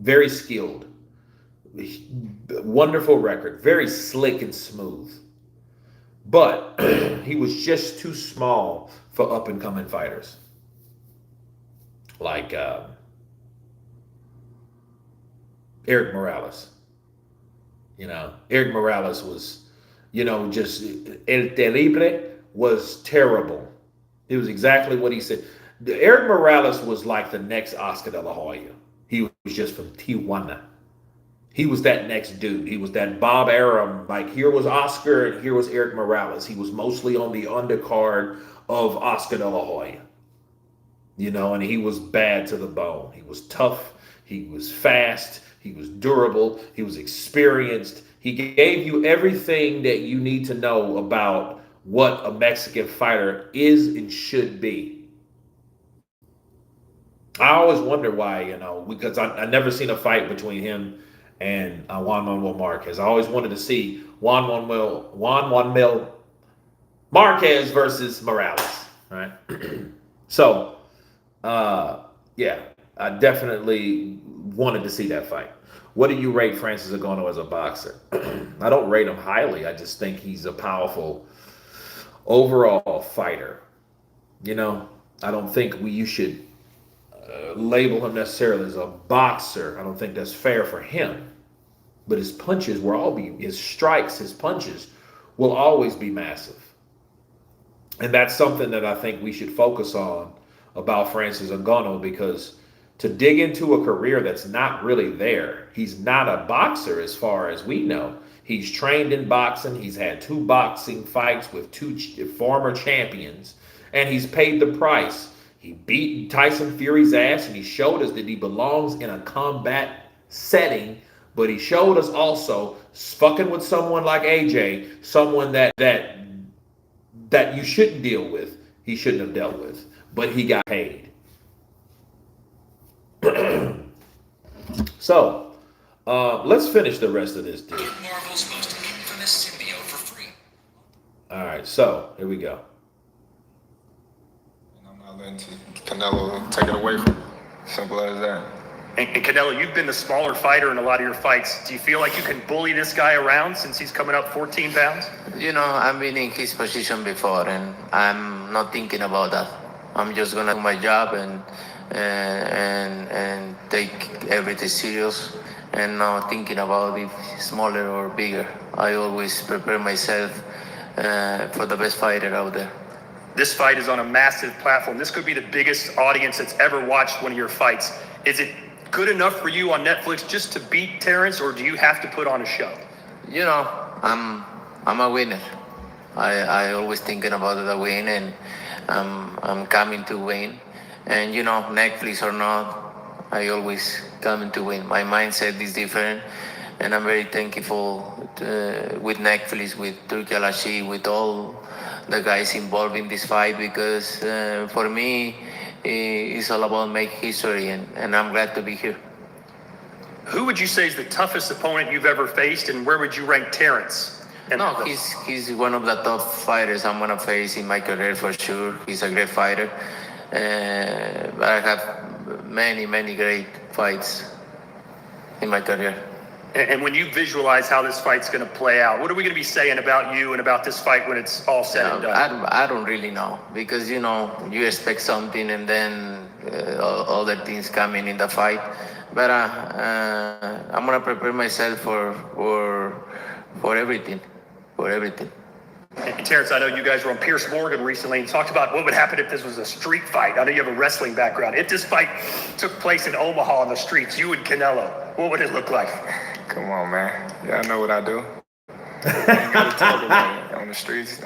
[SPEAKER 2] Very skilled. Wonderful record. Very slick and smooth. But he was just too small for up-and-coming fighters. Like Eric Morales. Eric Morales was, just El Terrible was terrible. It was exactly what he said. Eric Morales was like the next Oscar de la Hoya. He was just from Tijuana. He was that next dude. He was that Bob Arum. Like, here was Oscar and here was Eric Morales. He was mostly on the undercard of Oscar de la Hoya. and he was bad to the bone. He was tough. He was fast. He was durable. He was experienced. He gave you everything that you need to know about what a Mexican fighter is and should be. I always wonder why, because I never seen a fight between him and Juan Manuel Marquez. I always wanted to see Juan Manuel Marquez versus Morales, right? So, yeah, I definitely wanted to see that fight. What do you rate Francis Ngannou as a boxer? I don't rate him highly. I just think he's a powerful overall fighter. I don't think you should label him necessarily as a boxer. I don't think that's fair for him. But his punches his strikes, his punches will always be massive. And that's something that I think we should focus on about Francis Ngannou, because to dig into a career that's not really there, he's not a boxer as far as we know. He's trained in boxing. He's had 2 boxing fights with 2 former champions, and he's paid the price. He beat Tyson Fury's ass, and he showed us that he belongs in a combat setting, but he showed us also fucking with someone like AJ, someone that you shouldn't deal with, he shouldn't have dealt with, but he got paid. So, let's finish the rest of this deal.
[SPEAKER 9] Get Marvel's most infamous symbiote for free.
[SPEAKER 2] All right, so here we go.
[SPEAKER 8] And I'm not letting Canelo take it away from me. Simple as that.
[SPEAKER 3] And Canelo, you've been the smaller fighter in a lot of your fights. Do you feel like you can bully this guy around since he's coming up 14 pounds?
[SPEAKER 7] I've been in his position before, and I'm not thinking about that. I'm just gonna do my job and take everything serious, and not thinking about if smaller or bigger. I always prepare myself for the best fighter out there.
[SPEAKER 3] This fight is on a massive platform. This could be the biggest audience that's ever watched one of your fights. Is it good enough for you on Netflix just to beat Terence, or do you have to put on a show?
[SPEAKER 7] I'm a winner. I always thinking about the win, and I'm coming to win. And Netflix or not, I always coming to win. My mindset is different, and I'm very thankful with Netflix, with Turki Alashi, with all the guys involved in this fight, because for me, it's all about make history, and I'm glad to be here.
[SPEAKER 3] Who would you say is the toughest opponent you've ever faced, and where would you rank Terence?
[SPEAKER 7] No, he's one of the top fighters I'm gonna face in my career for sure. He's a great fighter, but I have many great fights in my career.
[SPEAKER 3] And when you visualize how this fight's going to play out, what are we going to be saying about you and about this fight when it's all said and done?
[SPEAKER 7] I don't really know, because you expect something, and then other things coming in the fight. But I'm gonna prepare myself for everything,
[SPEAKER 3] And Terence, I know you guys were on Pierce Morgan recently and talked about what would happen if this was a street fight. I know you have a wrestling background. If this fight took place in Omaha on the streets, you and Canelo, what would it look like?
[SPEAKER 8] Come on, man. Yeah, I know what I do. I ain't gotta talk about it on the streets.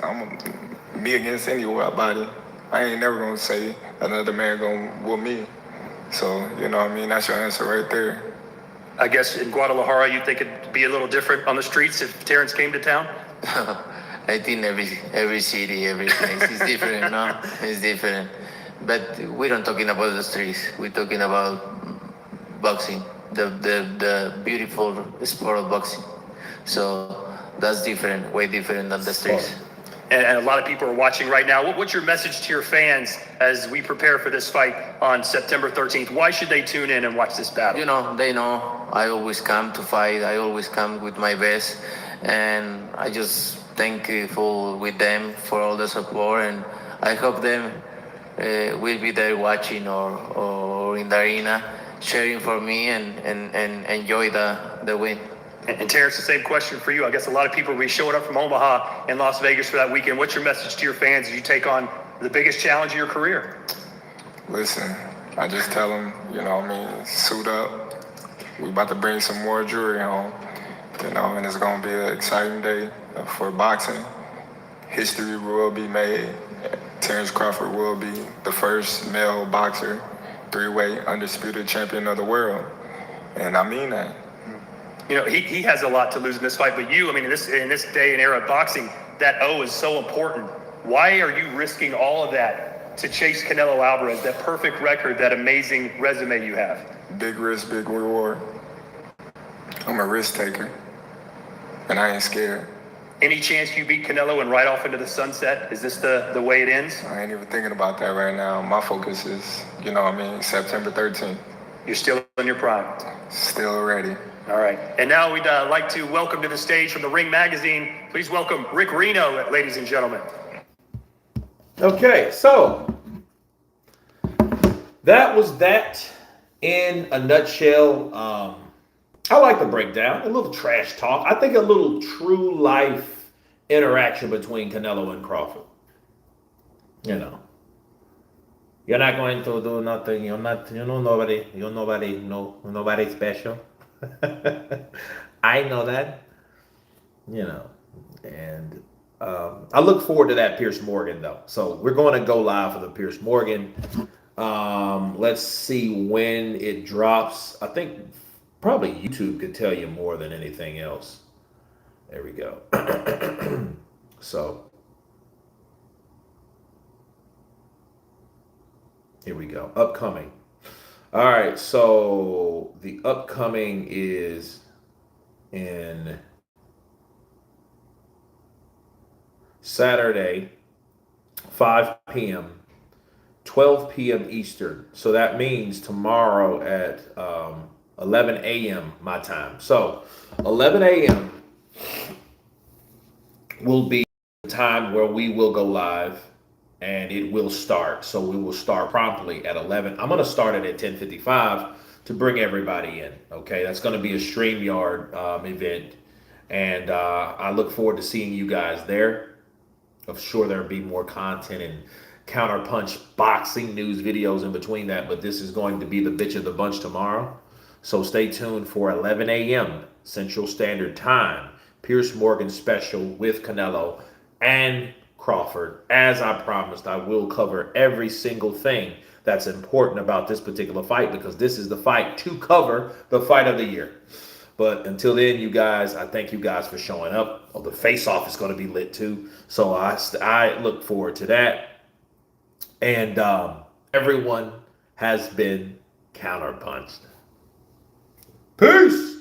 [SPEAKER 8] Me against anybody. I ain't never gonna say another man gonna whoop me. So, that's your answer right there.
[SPEAKER 3] I guess in Guadalajara, you think it'd be a little different on the streets if Terence came to town?
[SPEAKER 7] I think every city, every place is different, no? It's different. But we don't talking about the streets. We're talking about boxing, the beautiful sport of boxing. So that's different, way different than the streets.
[SPEAKER 3] And a lot of people are watching right now. What's your message to your fans as we prepare for this fight on September 13th? Why should they tune in and watch this battle?
[SPEAKER 7] They know I always come to fight. I always come with my best. And I just thankful with them for all the support. And I hope them will be there watching or in the arena cheering for me and enjoy the win.
[SPEAKER 3] And Terence, the same question for you. I guess a lot of people will be showing up from Omaha and Las Vegas for that weekend. What's your message to your fans as you take on the biggest challenge of your career?
[SPEAKER 8] Listen, I just tell them, suit up. We about to bring some more jewelry home, and it's going to be an exciting day for boxing. History will be made, Terence Crawford will be the first male boxer, three-way undisputed champion of the world. And I mean that.
[SPEAKER 3] You know, he has a lot to lose in this fight, but you, I mean, in this day and era of boxing, that O is so important. Why are you risking all of that to chase Canelo Alvarez, that perfect record, that amazing resume you have?
[SPEAKER 8] Big risk, big reward. I'm a risk taker, and I ain't scared.
[SPEAKER 3] Any chance you beat Canelo and ride off into the sunset? Is this the way it ends?
[SPEAKER 8] I ain't even thinking about that right now. My focus is, September 13th.
[SPEAKER 3] You're still in your prime.
[SPEAKER 8] Still ready.
[SPEAKER 3] All right. And now we'd like to welcome to the stage from the Ring Magazine. Please welcome Rick Reno, ladies and gentlemen.
[SPEAKER 2] Okay, so that was that in a nutshell. I like the breakdown, a little trash talk. I think a little true life interaction between Canelo and Crawford. You're not going to do nothing. Nobody special. I know that, and I look forward to that Pierce Morgan though. So we're going to go live for the Pierce Morgan. Let's see when it drops. I think probably YouTube could tell you more than anything else. There we go. So here we go. Upcoming. All right. So the upcoming is in Saturday, 5 p.m., 12 p.m. Eastern. So that means tomorrow at 11 a.m. my time. So 11 a.m. will be the time where we will go live and it will start. So we will start promptly at 11. I'm going to start it at 10:55 to bring everybody in. Okay, that's going to be a StreamYard event. And I look forward to seeing you guys there. I'm sure there'll be more content and Counterpunch boxing news videos in between that, but this is going to be the bitch of the bunch tomorrow. So stay tuned for 11 a.m. Central Standard Time. Pierce Morgan special with Canelo and Crawford. As I promised, I will cover every single thing that's important about this particular fight because this is the fight to cover the fight of the year. But until then, you guys, I thank you guys for showing up. Oh, the face-off is going to be lit too. So I look forward to that. And everyone has been counterpunched. Peace.